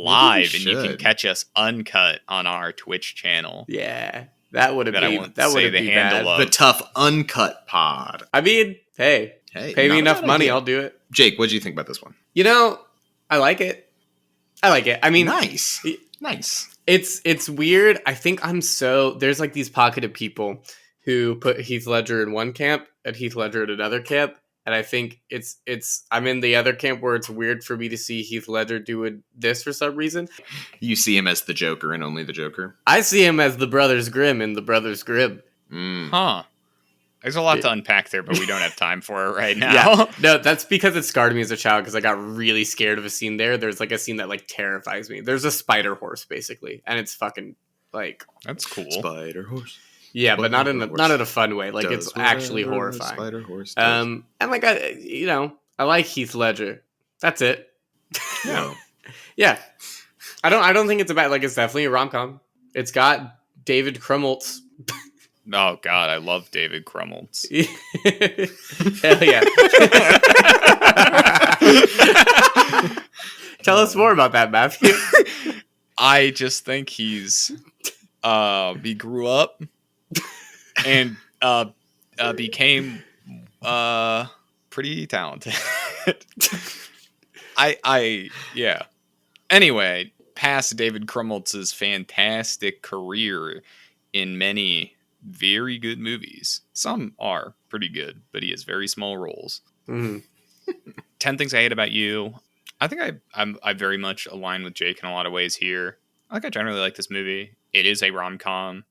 Speaker 3: live, and you can catch us uncut on our Twitch channel.
Speaker 2: Yeah. That would have been bad.
Speaker 1: The Tough Uncut Pod.
Speaker 2: I mean, hey, pay me enough money, I'll do it.
Speaker 1: Jake, what did you think about this one?
Speaker 2: You know, I like it. I mean,
Speaker 1: nice.
Speaker 2: It's weird. I think there's like these pocket of people who put Heath Ledger in one camp and Heath Ledger in another camp. And I think I'm in the other camp where it's weird for me to see Heath Ledger doing this for some reason.
Speaker 1: You see him as the Joker and only the Joker?
Speaker 2: I see him as the Brothers Grimm in the Brothers Grimm.
Speaker 3: Huh. There's a lot to unpack there, but we don't have time for it right now.
Speaker 2: Yeah. No, that's because it scarred me as a child because I got really scared of a scene there. There's like a scene that like terrifies me. There's a spider horse basically, and it's fucking like
Speaker 3: that's cool.
Speaker 1: Spider horse.
Speaker 2: Yeah, but not in a fun way. Like it's actually horrifying.
Speaker 1: Spider horse.
Speaker 2: And like I like Heath Ledger. That's it.
Speaker 1: No.
Speaker 2: Yeah. I don't think it's a bad. Like it's definitely a rom-com. It's got David Krumholtz.
Speaker 3: Oh God, I love David Krumholtz.
Speaker 2: Hell yeah! Tell us more about that, Matthew.
Speaker 3: I just think he grew up and became pretty talented. Yeah. Anyway, past David Krumholtz's fantastic career in many very good movies. Some are pretty good, but he has very small roles. 10 Things I Hate About You. I think I very much align with Jake in a lot of ways here. I generally like this movie. It is a rom-com.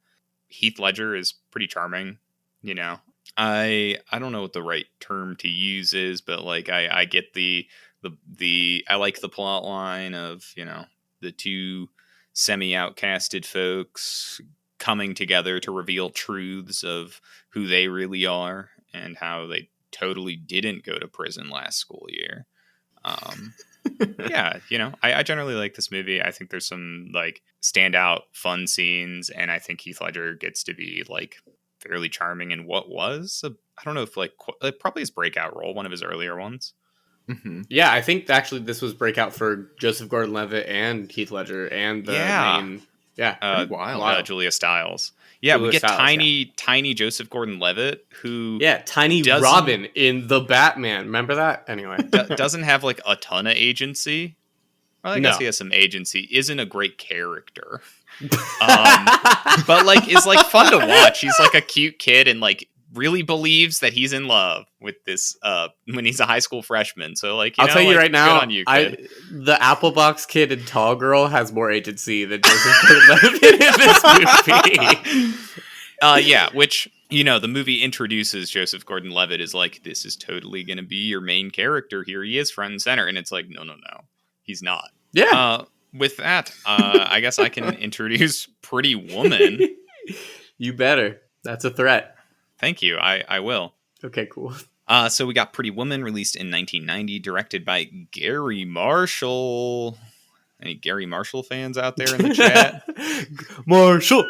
Speaker 3: Heath Ledger is pretty charming. You know, I don't know what the right term to use is, but like I get the I like the plot line of, you know, the two semi-outcasted folks coming together to reveal truths of who they really are and how they totally didn't go to prison last school year. Yeah, you know, I generally like this movie. I think there's some like standout fun scenes, and I think Heath Ledger gets to be like fairly charming in what was I don't know if like probably his breakout role, one of his earlier ones.
Speaker 2: Yeah, I think actually this was breakout for Joseph Gordon-Levitt and Heath Ledger and the main. Yeah,
Speaker 3: wild. Julia Stiles. Yeah, we get tiny Joseph Gordon-Levitt who...
Speaker 2: Yeah, tiny Robin in The Batman. Remember that? Anyway.
Speaker 3: Doesn't have, like, a ton of agency. Well, I guess he has some agency. Isn't a great character. But, like, is, like, fun to watch. He's, like, a cute kid and, like, really believes that he's in love with this when he's a high school freshman. So, like,
Speaker 2: I'll tell you right now,
Speaker 3: you,
Speaker 2: the Apple Box kid and Tall Girl has more agency than Joseph Gordon-Levitt in this movie.
Speaker 3: Yeah, which, you know, the movie introduces Joseph Gordon-Levitt as like, this is totally going to be your main character. Here he is, front and center. And it's like, no, he's not.
Speaker 2: Yeah.
Speaker 3: With that, I guess I can introduce Pretty Woman.
Speaker 2: You better. That's a threat.
Speaker 3: Thank you. I will.
Speaker 2: Okay, cool.
Speaker 3: So we got Pretty Woman, released in 1990, directed by Gary Marshall. Any Gary Marshall fans out there in the chat?
Speaker 2: Marshall.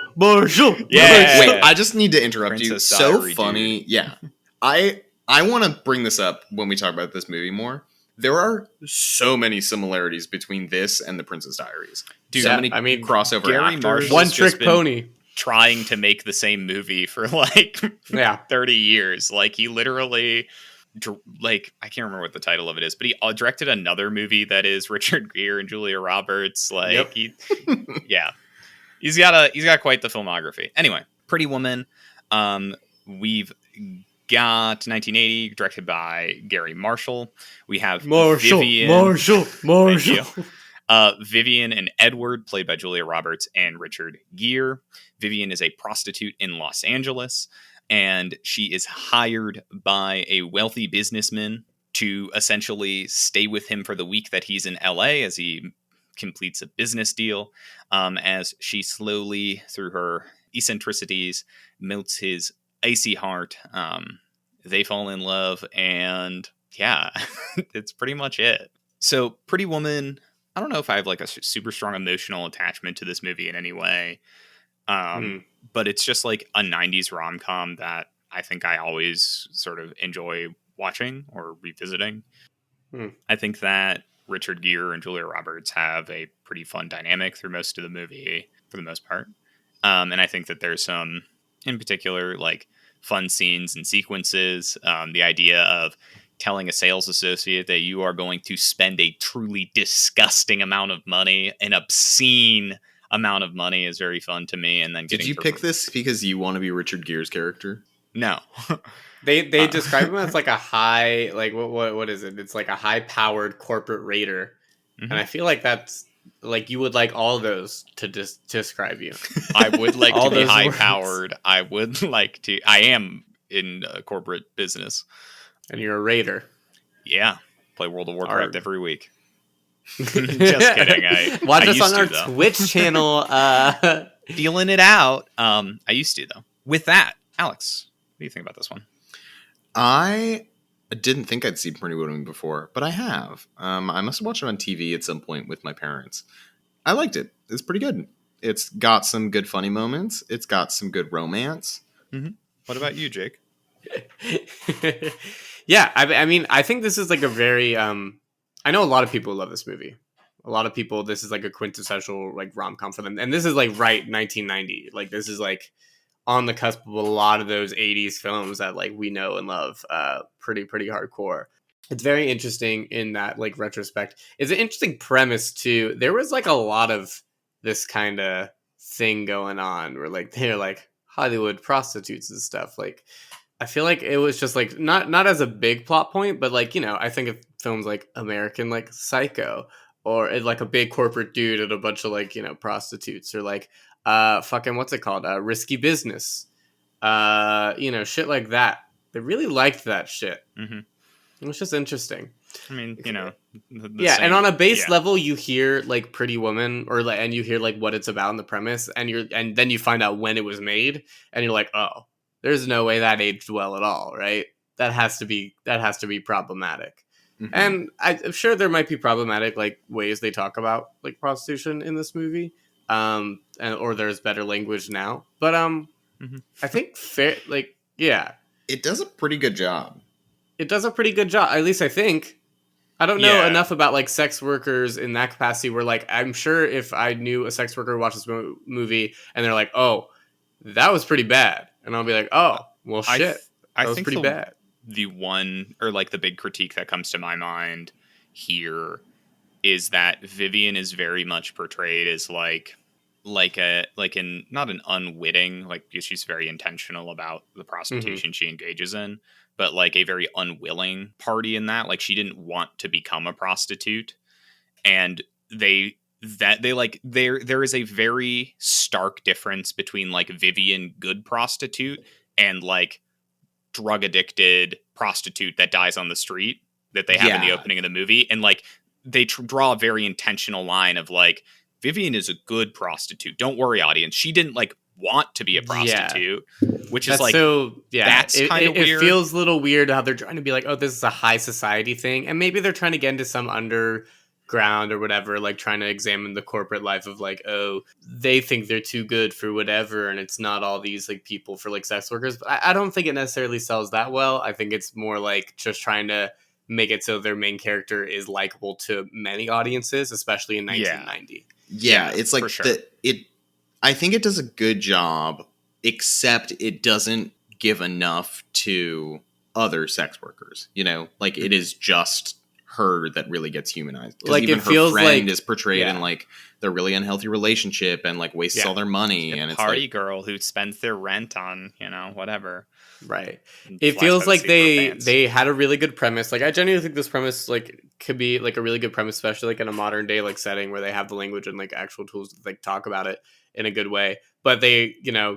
Speaker 3: Yeah.
Speaker 1: Wait, I just need to interrupt
Speaker 3: Princess
Speaker 1: you.
Speaker 3: Diary,
Speaker 1: so funny.
Speaker 3: dude.
Speaker 1: Yeah. I want to bring this up when we talk about this movie more. There are so many similarities between this and The Princess Diaries.
Speaker 3: Dude,
Speaker 1: so many crossover
Speaker 3: Gary
Speaker 1: actors.
Speaker 3: Marshall's
Speaker 2: One trick pony.
Speaker 3: Trying to make the same movie for like 30 years. Like he literally like, I can't remember what the title of it is, but he directed another movie that is Richard Gere and Julia Roberts. Like, yeah, he's got quite the filmography. Anyway, Pretty Woman. We've got 1980, directed by Gary Marshall. We have Vivian. Vivian and Edward, played by Julia Roberts and Richard Gere. Vivian is a prostitute in Los Angeles, and she is hired by a wealthy businessman to essentially stay with him for the week that he's in LA as he completes a business deal. As she slowly, through her eccentricities, melts his icy heart. They fall in love, and yeah, it's pretty much it. So, Pretty Woman, I don't know if I have like a super strong emotional attachment to this movie in any way. But it's just like a 90s rom-com that I think I always sort of enjoy watching or revisiting. I think that Richard Gere and Julia Roberts have a pretty fun dynamic through most of the movie for the most part. And I think that there's some, in particular, like fun scenes and sequences. The idea of telling a sales associate that you are going to spend a truly disgusting amount of money, an obscene amount of money, is very fun to me. And then
Speaker 1: did you pick this because you want to be Richard Gere's character?
Speaker 3: No.
Speaker 2: They describe him as like a high, like what is it? It's like a high powered corporate raider, and I feel like that's like you would like all those to describe you.
Speaker 3: I would like to be high powered. I would like to. I am in corporate business,
Speaker 2: and you're a raider.
Speaker 3: Yeah, play World of Warcraft every week. Just kidding.
Speaker 2: Watch us on our Twitch channel.
Speaker 3: Feeling it out. I used to though. With that, Alex, what do you think about this one?
Speaker 1: I didn't think I'd seen Pretty Woman before, but I have. I must have watched it on TV at some point with my parents. I liked it. It's pretty good. It's got some good funny moments. It's got some good romance.
Speaker 3: Mm-hmm. What about you, Jake?
Speaker 2: Yeah, I mean, I think this is like a very... I know a lot of people love this movie. A lot of people, this is like a quintessential like rom-com for them. And this is like 1990. Like this is like on the cusp of a lot of those 80s films that like we know and love pretty hardcore. It's very interesting in that like retrospect. It's an interesting premise too. There was like a lot of this kind of thing going on where like they're like Hollywood prostitutes and stuff. Like I feel like it was just like not as a big plot point, but like, you know, I think of films like American like Psycho or like a big corporate dude and a bunch of like, you know, prostitutes or like fucking what's it called? Risky Business. You know, shit like that. They really liked that shit. Mm-hmm. It was just interesting.
Speaker 3: I mean, you know,
Speaker 2: yeah. Same, and on a base level, you hear like Pretty Woman, or like, and you hear like what it's about in the premise, and then you find out when it was made, and you're like, oh, there's no way that aged well at all, right? That has to be problematic. Mm-hmm. And I'm sure there might be problematic like ways they talk about like prostitution in this movie. Or there's better language now, but I think
Speaker 1: it does a pretty good job.
Speaker 2: It does a pretty good job, at least I think. I don't know enough about like sex workers in that capacity where like I'm sure if I knew a sex worker watched this movie and they're like, oh, that was pretty bad, and I'll be like, oh, well, shit, that was pretty bad.
Speaker 3: The one, or like the big critique that comes to my mind here is that Vivian is very much portrayed as like not an unwitting, like, because she's very intentional about the prostitution she engages in, but like a very unwilling party in that. Like she didn't want to become a prostitute, and there is a very stark difference between like Vivian good prostitute and like drug addicted prostitute that dies on the street that they have in the opening of the movie. And like they draw a very intentional line of like, Vivian is a good prostitute. Don't worry, audience. She didn't like want to be a prostitute, which is like, that's kind of weird.
Speaker 2: It feels a little weird how they're trying to be like, oh, this is a high society thing. And maybe they're trying to get into some underground or whatever, like trying to examine the corporate life of like, oh, they think they're too good for whatever. And it's not all these like people for like sex workers. But I don't think it necessarily sells that well. I think it's more like just trying to make it so their main character is likable to many audiences, especially in 1990.
Speaker 1: Yeah, it's like sure. I think it does a good job, except it doesn't give enough to other sex workers. You know, like it is just her that really gets humanized. Because
Speaker 2: Like
Speaker 1: even
Speaker 2: it
Speaker 1: her
Speaker 2: feels
Speaker 1: friend
Speaker 2: like
Speaker 1: is portrayed in like their really unhealthy relationship and like wastes all their money. And it's
Speaker 3: party
Speaker 1: like,
Speaker 3: girl who spends their rent on, whatever.
Speaker 2: right.
Speaker 3: And
Speaker 2: It
Speaker 3: flies
Speaker 2: feels
Speaker 3: by the
Speaker 2: like
Speaker 3: seat of her pants.
Speaker 2: they had a really good premise. Like I genuinely think this premise like could be like a really good premise, especially like in a modern day like setting where they have the language and like actual tools to like talk about it in a good way. But they,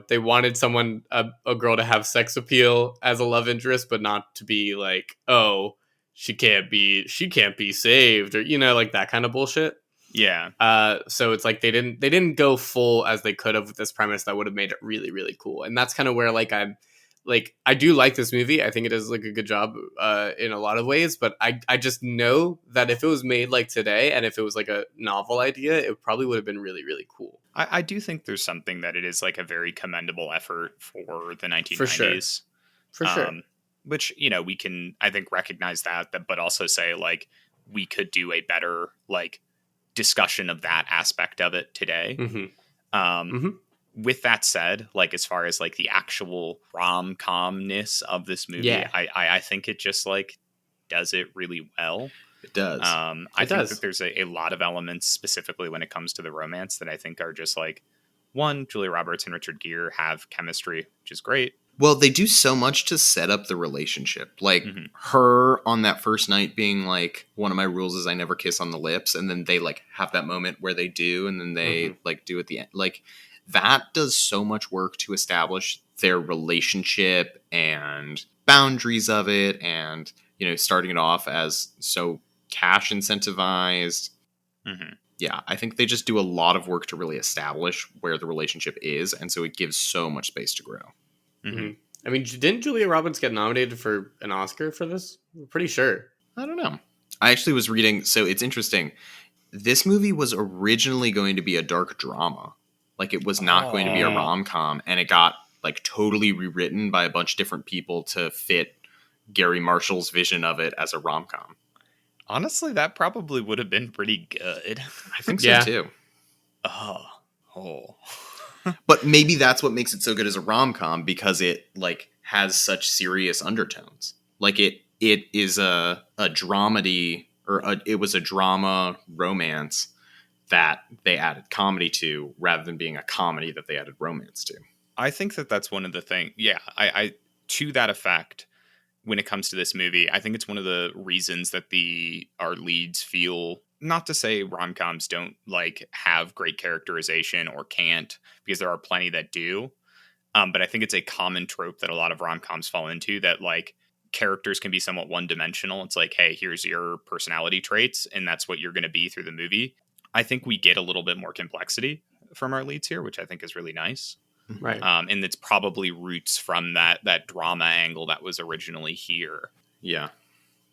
Speaker 2: they wanted someone a girl to have sex appeal as a love interest, but not to be like, oh, she can't be saved, or like that kind of bullshit.
Speaker 3: Yeah.
Speaker 2: So it's like they didn't go full as they could have with this premise that would have made it really, really cool. And that's kind of where I do like this movie. I think it does like a good job in a lot of ways, but I just know that if it was made like today and if it was like a novel idea, it probably would have been really, really cool.
Speaker 3: I do think there's something that it is like a very commendable effort for the 1990s.
Speaker 2: For sure.
Speaker 3: Which, we can, I think, recognize that, but also say like we could do a better like discussion of that aspect of it today. With that said, like as far as like the actual rom-comness of this movie, I think it just like does it really well.
Speaker 1: It does.
Speaker 3: I think that there's a lot of elements specifically when it comes to the romance that I think are just like, one, Julia Roberts and Richard Gere have chemistry, which is great.
Speaker 1: Well, they do so much to set up the relationship. Like her on that first night being like, one of my rules is I never kiss on the lips. And then they like have that moment where they do, and then they like do at the end. Like that does so much work to establish their relationship and boundaries of it. And, starting it off as so cash incentivized. Yeah, I think they just do a lot of work to really establish where the relationship is. And so it gives so much space to grow.
Speaker 2: I mean, didn't Julia Roberts get nominated for an Oscar for this? I'm pretty sure.
Speaker 1: I don't know. I actually was reading, so it's interesting. This movie was originally going to be a dark drama. Like it was not going to be a rom-com, and it got like totally rewritten by a bunch of different people to fit Gary Marshall's vision of it as a rom-com.
Speaker 3: Honestly, that probably would have been pretty good.
Speaker 1: I think so too. But maybe that's what makes it so good as a rom-com, because it like has such serious undertones. Like it is a dramedy, or it was a drama romance that they added comedy to, rather than being a comedy that they added romance to.
Speaker 3: I think that that's one of the things. Yeah, I to that effect, when it comes to this movie, I think it's one of the reasons that our leads feel, not to say rom-coms don't like have great characterization or can't, because there are plenty that do. But I think it's a common trope that a lot of rom-coms fall into, that like characters can be somewhat one-dimensional. It's like, hey, here's your personality traits, and that's what you're going to be through the movie. I think we get a little bit more complexity from our leads here, which I think is really nice.
Speaker 2: Right.
Speaker 3: And it's probably roots from that drama angle that was originally here.
Speaker 1: Yeah.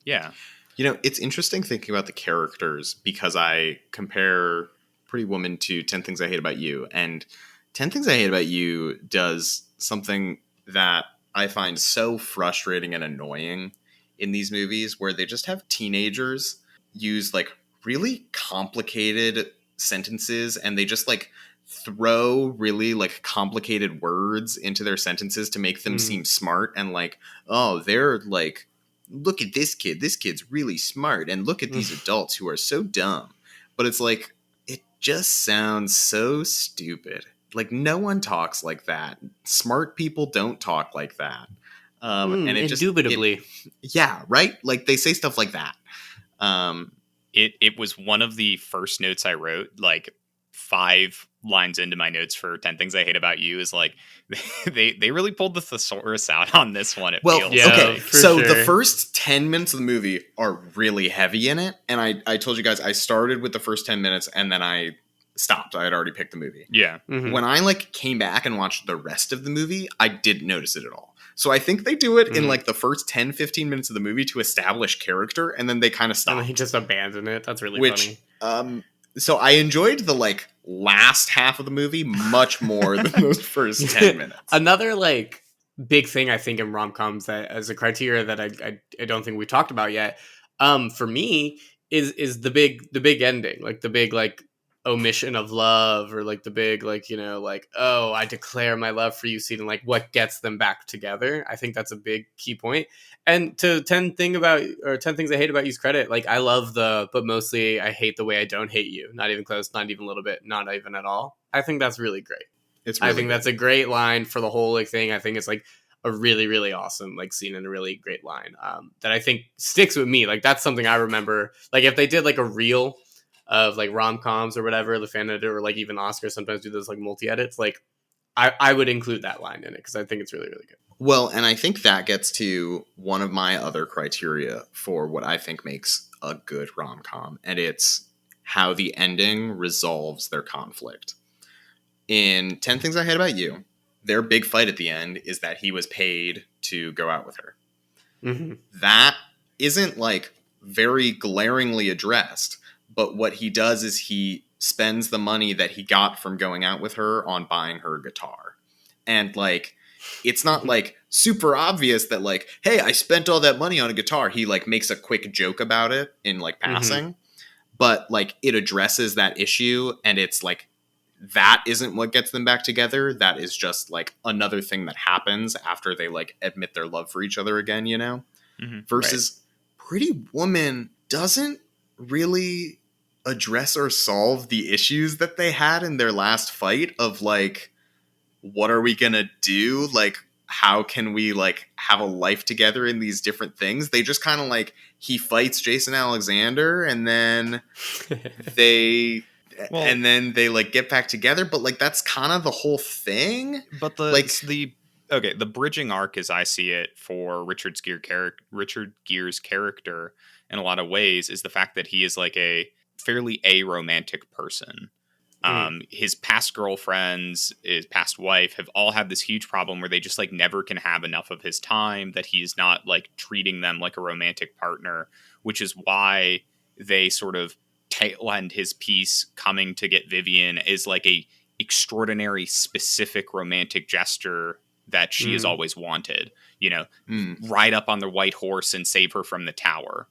Speaker 3: Yeah.
Speaker 1: It's interesting thinking about the characters, because I compare Pretty Woman to 10 Things I Hate About You. And 10 Things I Hate About You does something that I find so frustrating and annoying in these movies, where they just have teenagers use like really complicated sentences, and they just like throw really like complicated words into their sentences to make them seem smart, and like, oh, they're like, look at this kid's really smart, and look at these adults who are so dumb. But it's like, it just sounds so stupid. Like, no one talks like that. Smart people don't talk like that. And it
Speaker 2: indubitably.
Speaker 1: Yeah, right? Like, they say stuff like that.
Speaker 3: It was one of the first notes I wrote, like 5 lines into my notes for 10 Things I Hate About You, is like, they really pulled the thesaurus out on this one.
Speaker 1: Feels. Yeah, okay. So sure. The first 10 minutes of the movie are really heavy in it. And I told you guys, I started with the first 10 minutes and then I stopped. I had already picked the movie.
Speaker 3: Yeah.
Speaker 1: When I like came back and watched the rest of the movie, I didn't notice it at all. So I think they do it in like the first 10-15 minutes of the movie to establish character, and then they kind of stop.
Speaker 2: And they just abandon it. That's really funny.
Speaker 1: So I enjoyed the like last half of the movie much more than those first 10 minutes.
Speaker 2: Another like big thing I think in rom-coms that as a criteria that I don't think we talked about yet, for me is the big ending, like the big like omission of love, or like the big, like, you know, like, oh, I declare my love for you scene, and like what gets them back together. I think that's a big key point. And to 10 Things I Hate About You's credit, like, I love but mostly I hate the way I don't hate you. Not even close, not even a little bit, not even at all. I think that's really great. I think that's a great line for the whole like thing. I think it's like a really, really awesome like scene and a really great line that I think sticks with me. Like, that's something I remember. Like, if they did like a reel of like rom-coms or whatever, the fan edit, or like even Oscar sometimes do those like multi-edits, like I would include that line in it because I think it's really, really good.
Speaker 1: Well, and I think that gets to one of my other criteria for what I think makes a good rom-com, and it's how the ending resolves their conflict. In 10 Things I Hate About You, their big fight at the end is that he was paid to go out with her.
Speaker 2: Mm-hmm.
Speaker 1: That isn't like very glaringly addressed, but what he does is he spends the money that he got from going out with her on buying her a guitar. And like, it's not like super obvious that like, hey, I spent all that money on a guitar. He like makes a quick joke about it in like passing, mm-hmm. but like it addresses that issue, and it's like, that isn't what gets them back together. That is just like another thing that happens after they like admit their love for each other again, you know? Mm-hmm. Versus Pretty Woman doesn't really address or solve the issues that they had in their last fight of like, what are we gonna do? Like, how can we like have a life together in these different things? They just kind of like, he fights Jason Alexander and then they like get back together, but like that's kind of the whole thing.
Speaker 3: But the bridging arc, as I see it, for Richard Gere's character in a lot of ways is the fact that he is like a fairly aromantic person. His past girlfriends, his past wife have all had this huge problem where they just like never can have enough of his time, that he's not like treating them like a romantic partner, which is why they sort of tail end his piece coming to get Vivian is like a extraordinary specific romantic gesture that she has always wanted, you know, ride up on the white horse and save her from the tower.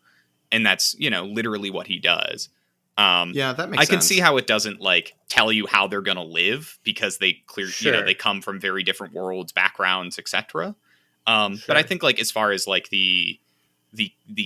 Speaker 3: And that's, you know, literally what he does.
Speaker 1: Yeah, that makes sense.
Speaker 3: I can see how it doesn't like tell you how they're going to live because they you know, they come from very different worlds, backgrounds, etc. But I think like as far as like the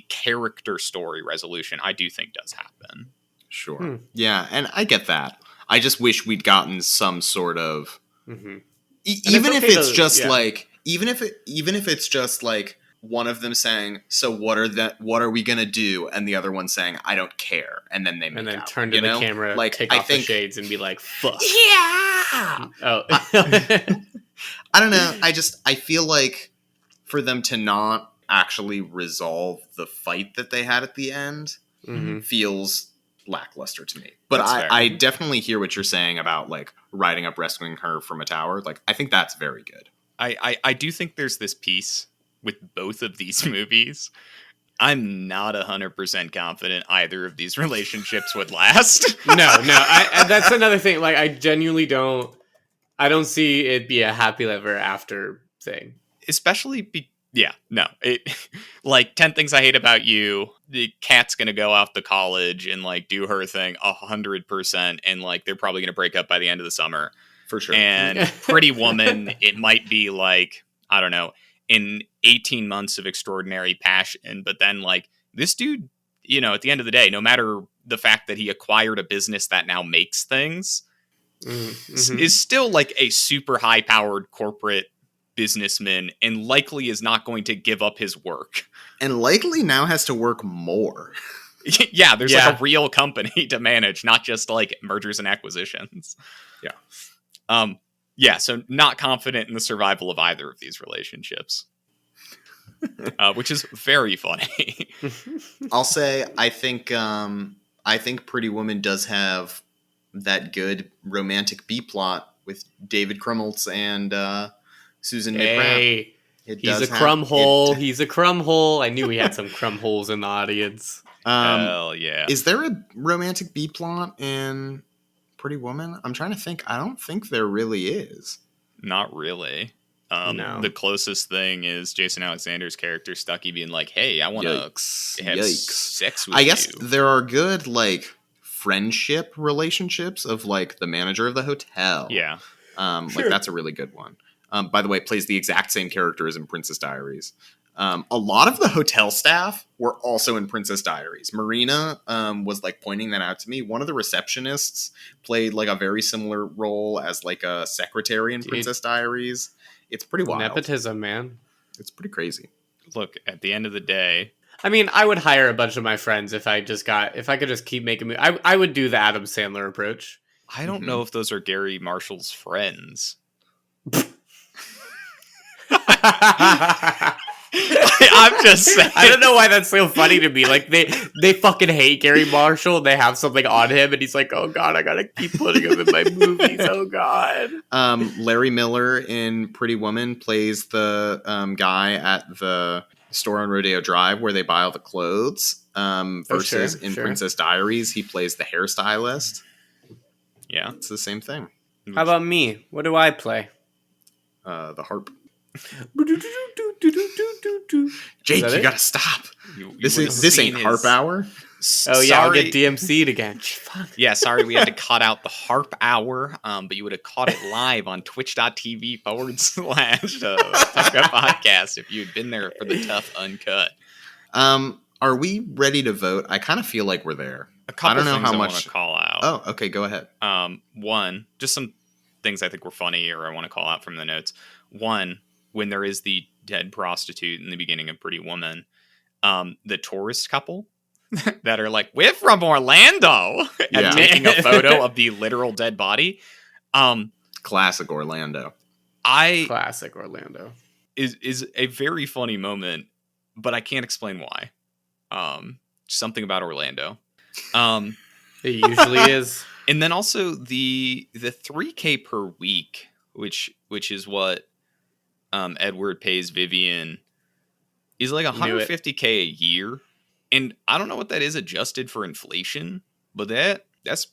Speaker 3: character story resolution, I do think does happen.
Speaker 1: Sure. Yeah, and I get that. I just wish we'd gotten some sort of even if it's just like even if it's just like one of them saying, so what are we gonna do, and the other one saying, I don't care, and then they make
Speaker 2: and then
Speaker 1: out,
Speaker 2: turn to the camera, like take off the shades and be like, fuck
Speaker 1: yeah. I don't know. I feel like for them to not actually resolve the fight that they had at the end feels lackluster to me. But I definitely hear what you're saying about like riding up, rescuing her from a tower. Like, I think that's very good.
Speaker 3: I do think there's this piece with both of these movies. I'm not 100% confident either of these relationships would last.
Speaker 2: No. That's another thing. Like, I genuinely don't see it be a happily ever after thing.
Speaker 3: Especially like 10 Things I Hate About You, the cat's gonna go off to college and like do her thing 100%, and like they're probably gonna break up by the end of the summer
Speaker 1: for sure.
Speaker 3: And Pretty Woman, it might be like, I don't know, in 18 months of extraordinary passion, but then like this dude, you know, at the end of the day, no matter the fact that he acquired a business that now makes things, is still like a super high powered corporate businessman, and likely is not going to give up his work,
Speaker 1: and likely now has to work more.
Speaker 3: There's like a real company to manage, not just like mergers and acquisitions. So not confident in the survival of either of these relationships, which is very funny.
Speaker 1: I'll say I think Pretty Woman does have that good romantic B plot with David Krumholtz and Susan McGrath.
Speaker 2: He's a crumb hole. He's a crumb hole. I knew we had some crumb holes in the audience.
Speaker 3: Hell yeah.
Speaker 1: Is there a romantic B plot in Pretty Woman? I'm trying to think. I don't think there really is.
Speaker 3: Not really. No. The closest thing is Jason Alexander's character Stucky being like, hey, I want to have sex with you.
Speaker 1: I guess there are good like friendship relationships of like the manager of the hotel.
Speaker 3: Yeah.
Speaker 1: Like that's a really good one. By the way, plays the exact same character as in Princess Diaries. A lot of the hotel staff were also in Princess Diaries. Marina was like pointing that out to me. One of the receptionists played like a very similar role as like a secretary in Princess Diaries. It's pretty wild.
Speaker 2: Nepotism, man.
Speaker 1: It's pretty crazy.
Speaker 3: Look, at the end of the day,
Speaker 2: I mean, I would hire a bunch of my friends if I could just keep making movies. I would do the Adam Sandler approach.
Speaker 3: I don't know if those are Gary Marshall's friends. I'm just saying.
Speaker 2: I don't know why that's so funny to me. Like they fucking hate Gary Marshall. And they have something on him, and he's like, "Oh God, I gotta keep putting him in my movies." Oh God.
Speaker 1: Larry Miller in Pretty Woman plays the guy at the store on Rodeo Drive where they buy all the clothes. Versus in Princess Diaries, he plays the hairstylist.
Speaker 3: Yeah,
Speaker 1: it's the same thing.
Speaker 2: How about me? What do I play?
Speaker 1: The harp. Jake, you gotta stop. This ain't harp hour.
Speaker 2: Oh yeah, I'll get DMC'd again. Fuck.
Speaker 3: Yeah, sorry we had to cut out the harp hour, but you would have caught it live on twitch.tv/podcast if you'd been there for the tough uncut.
Speaker 1: Are we ready to vote? I kind of feel like we're there.
Speaker 3: I don't know how much I want to call out.
Speaker 1: Oh, okay, go ahead.
Speaker 3: One, just some things I think were funny or I want to call out from the notes. One, when there is the dead prostitute in the beginning of Pretty Woman, the tourist couple that are like, we're from Orlando, and taking a photo of the literal dead body.
Speaker 1: Classic Orlando.
Speaker 2: Classic Orlando.
Speaker 3: Is a very funny moment, but I can't explain why. Something about Orlando.
Speaker 2: It usually is.
Speaker 3: And then also the $3K per week, which is what Edward pays Vivian, is like $150K a year, and I don't know what that is adjusted for inflation, but that's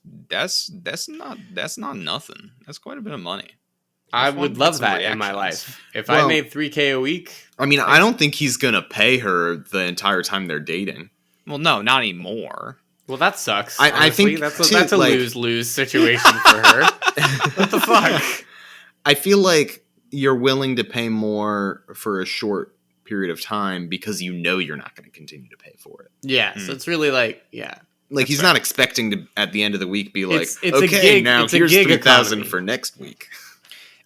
Speaker 3: not nothing. That's quite a bit of money.
Speaker 2: I would love that in my life. If I made $3K a week.
Speaker 1: I mean, I don't think he's gonna pay her the entire time they're dating.
Speaker 3: Well, no, not anymore.
Speaker 2: Well, that sucks.
Speaker 1: I think
Speaker 2: that's a lose-lose situation for her. What the fuck?
Speaker 1: I feel like you're willing to pay more for a short period of time because you know you're not going to continue to pay for it.
Speaker 2: Yeah, so it's really like, yeah.
Speaker 1: Like, he's not expecting to, at the end of the week, be like,
Speaker 2: it's
Speaker 1: okay,
Speaker 2: a gig,
Speaker 1: now here's $3,000 for next week.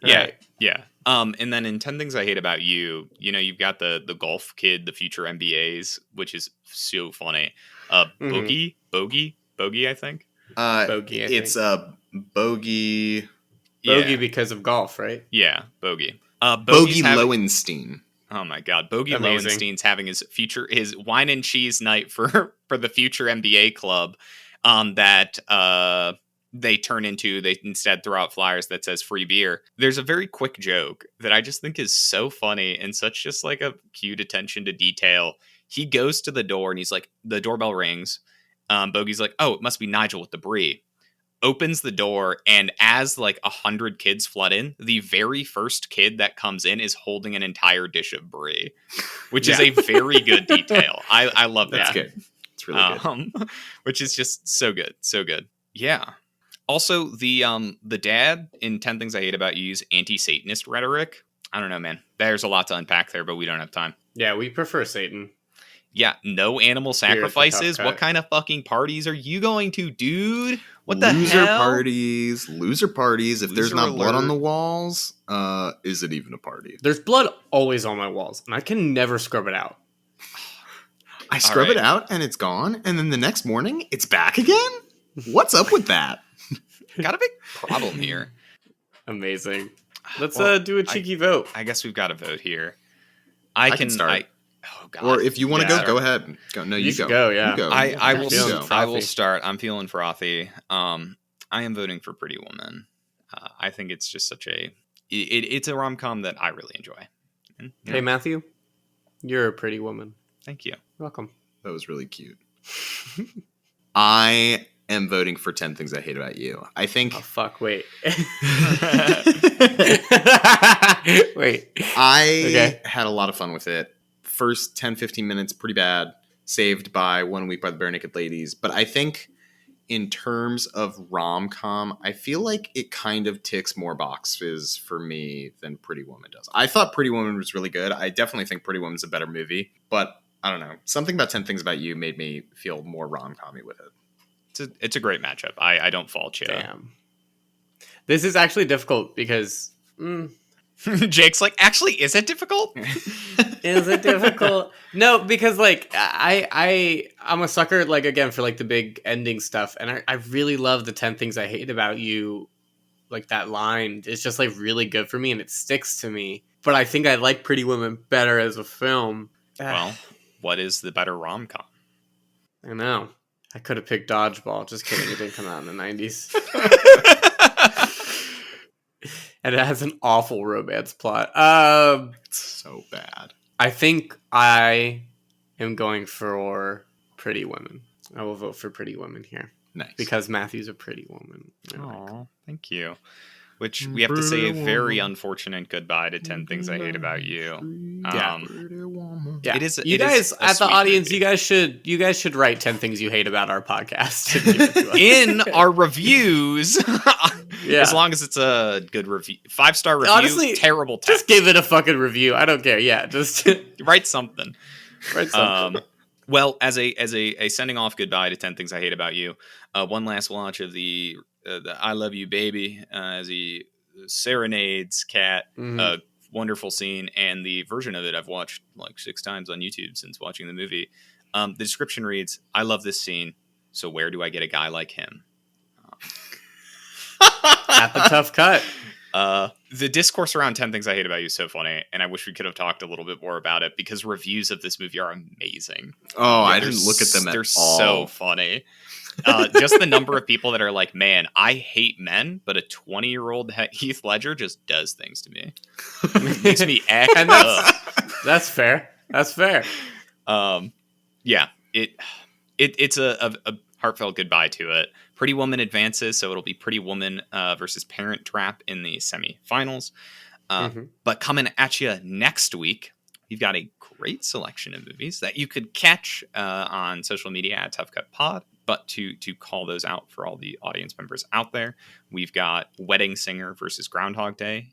Speaker 3: Yeah,
Speaker 2: right.
Speaker 3: Yeah. And then in 10 Things I Hate About You, you've got the golf kid, the future MBAs, which is so funny. Bogey, I think.
Speaker 2: Bogey, I think.
Speaker 1: It's Bogey.
Speaker 2: Bogey because of golf, right?
Speaker 3: Yeah, Bogey.
Speaker 1: Bogey Lowenstein.
Speaker 3: Oh my God, Bogey
Speaker 2: Amazing.
Speaker 3: Lowenstein's having his wine and cheese night for the future MBA club. That they turn into, they instead throw out flyers that says free beer. There's a very quick joke that I just think is so funny and such just like a cute attention to detail. He goes to the door and he's like, the doorbell rings. Bogey's like, oh, it must be Nigel with the brie. Opens the door, and as like 100 kids flood in, the very first kid that comes in is holding an entire dish of brie, which is a very good detail. I love that.
Speaker 1: That's good. It's really good.
Speaker 3: Which is just so good. So good. Yeah. Also, the dad in 10 Things I Hate About You's anti-Satanist rhetoric. I don't know, man. There's a lot to unpack there, but we don't have time.
Speaker 2: Yeah, we prefer Satan.
Speaker 3: Yeah, no animal sacrifices. What kind of fucking parties are you going to, dude? What the hell?
Speaker 1: Loser parties. If there's not blood on the walls, is it even a party?
Speaker 2: There's blood always on my walls, and I can never scrub it out.
Speaker 1: I scrub it out, and it's gone, and then the next morning, it's back again? What's up with that?
Speaker 3: Got a big problem here.
Speaker 2: Amazing. Let's do a cheeky vote.
Speaker 3: I guess we've got a vote here.
Speaker 1: I can start.
Speaker 3: Oh God.
Speaker 1: Or if you want to go ahead. Go. No, you go.
Speaker 2: Go, yeah.
Speaker 1: You go.
Speaker 3: I will start. I'm feeling frothy. I am voting for Pretty Woman. I think it's just such it's a rom-com that I really enjoy. And,
Speaker 2: hey, Matthew, you're a pretty woman.
Speaker 3: Thank you.
Speaker 2: Welcome.
Speaker 1: That was really cute. I am voting for 10 Things I Hate About You. I think...
Speaker 2: Oh, fuck, wait.
Speaker 1: Wait. I had a lot of fun with it. First 10, 15 minutes, pretty bad. Saved by 1 Week by the Bare Naked Ladies. But I think in terms of rom-com, I feel like it kind of ticks more boxes for me than Pretty Woman does. I thought Pretty Woman was really good. I definitely think Pretty Woman's a better movie, but I don't know. Something about 10 Things About You made me feel more rom-com-y with it.
Speaker 3: It's a great matchup. I don't fault you.
Speaker 2: Damn. This is actually difficult because...
Speaker 3: Jake's like, actually, is it difficult?
Speaker 2: Is it difficult? No, because like I'm a sucker, like, again, for like the big ending stuff, and I really love the 10 Things I Hate About You. Like, that line is just like really good for me, and it sticks to me. But I think I like Pretty Woman better as a film.
Speaker 3: Well, what is the better rom-com?
Speaker 2: I know. I could have picked Dodgeball. Just kidding. It didn't come out in the 90s. And it has an awful romance plot.
Speaker 1: It's so bad.
Speaker 2: I think I am going for Pretty Woman. I will vote for Pretty Woman here.
Speaker 1: Nice.
Speaker 2: Because Matthew's a pretty woman.
Speaker 3: Oh, thank you. Which we have to say a very unfortunate goodbye to 10 Things I Hate About You.
Speaker 2: Yeah.
Speaker 3: It is.
Speaker 2: You guys at the audience, movie. you guys should write 10 things you hate about our podcast
Speaker 3: in our reviews.
Speaker 2: Yeah.
Speaker 3: As long as it's a good review, 5-star review. Honestly, terrible text.
Speaker 2: Just give it a fucking review. I don't care. Yeah, just
Speaker 3: write something.
Speaker 2: Write something.
Speaker 3: Well, as a sending off goodbye to 10 Things I Hate About You, one last watch of the I Love You Baby as he serenades Kat. A wonderful scene, and the version of it I've watched like 6 times on YouTube since watching the movie. The description reads, "I love this scene, so where do I get a guy like him?"
Speaker 2: At the tough cut.
Speaker 3: The discourse around 10 Things I Hate About You is so funny, and I wish we could have talked a little bit more about it, because reviews of this movie are amazing.
Speaker 1: Oh, I didn't look at them at all.
Speaker 3: They're so funny. Just the number of people that are like, man, I hate men, but a 20-year-old Heath Ledger just does things to me. It makes me act up.
Speaker 2: That's fair. That's fair.
Speaker 3: Yeah, it's a heartfelt goodbye to it. Pretty Woman advances, so it'll be Pretty Woman versus Parent Trap in the semifinals. But coming at you next week, we've got a great selection of movies that you could catch on social media at Tough Cut Pod. But to call those out for all the audience members out there, we've got Wedding Singer versus Groundhog Day,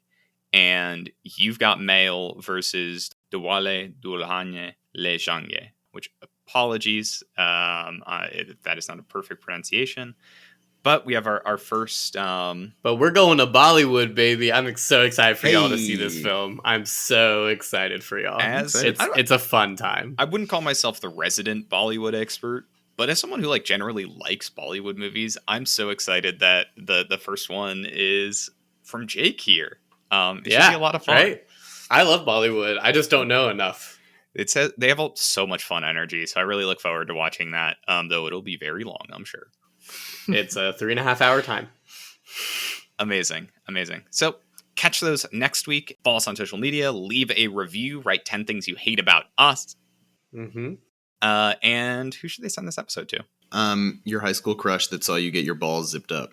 Speaker 3: and You've Got Mail versus Dilwale, Dulhania, Jayenge, which, apologies, that is not a perfect pronunciation. But we have our first...
Speaker 2: But we're going to Bollywood, baby. I'm so excited for y'all to see this film. I'm so excited for y'all. It's a fun time.
Speaker 3: I wouldn't call myself the resident Bollywood expert, but as someone who like generally likes Bollywood movies, I'm so excited that the first one is from Jake here. It should be a lot of fun. Right?
Speaker 2: I love Bollywood. I just don't know enough.
Speaker 3: They have so much fun energy, so I really look forward to watching that. Though it'll be very long, I'm sure.
Speaker 2: It's a 3.5 hour time.
Speaker 3: Amazing. So catch those next week. Follow us on social media. Leave a review. Write 10 things you hate about us. And who should they send this episode to?
Speaker 1: Your high school crush that saw you get your balls zipped up.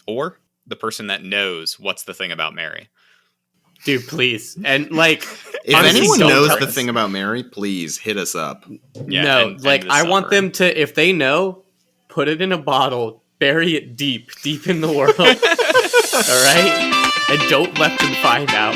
Speaker 3: Or the person that knows what's the thing about Mary.
Speaker 2: Dude, please. And like,
Speaker 1: if anyone knows the thing about Mary, please hit us up.
Speaker 2: Yeah, no, I want them to, if they know, put it in a bottle, bury it deep in the world. All right? And don't let them find out.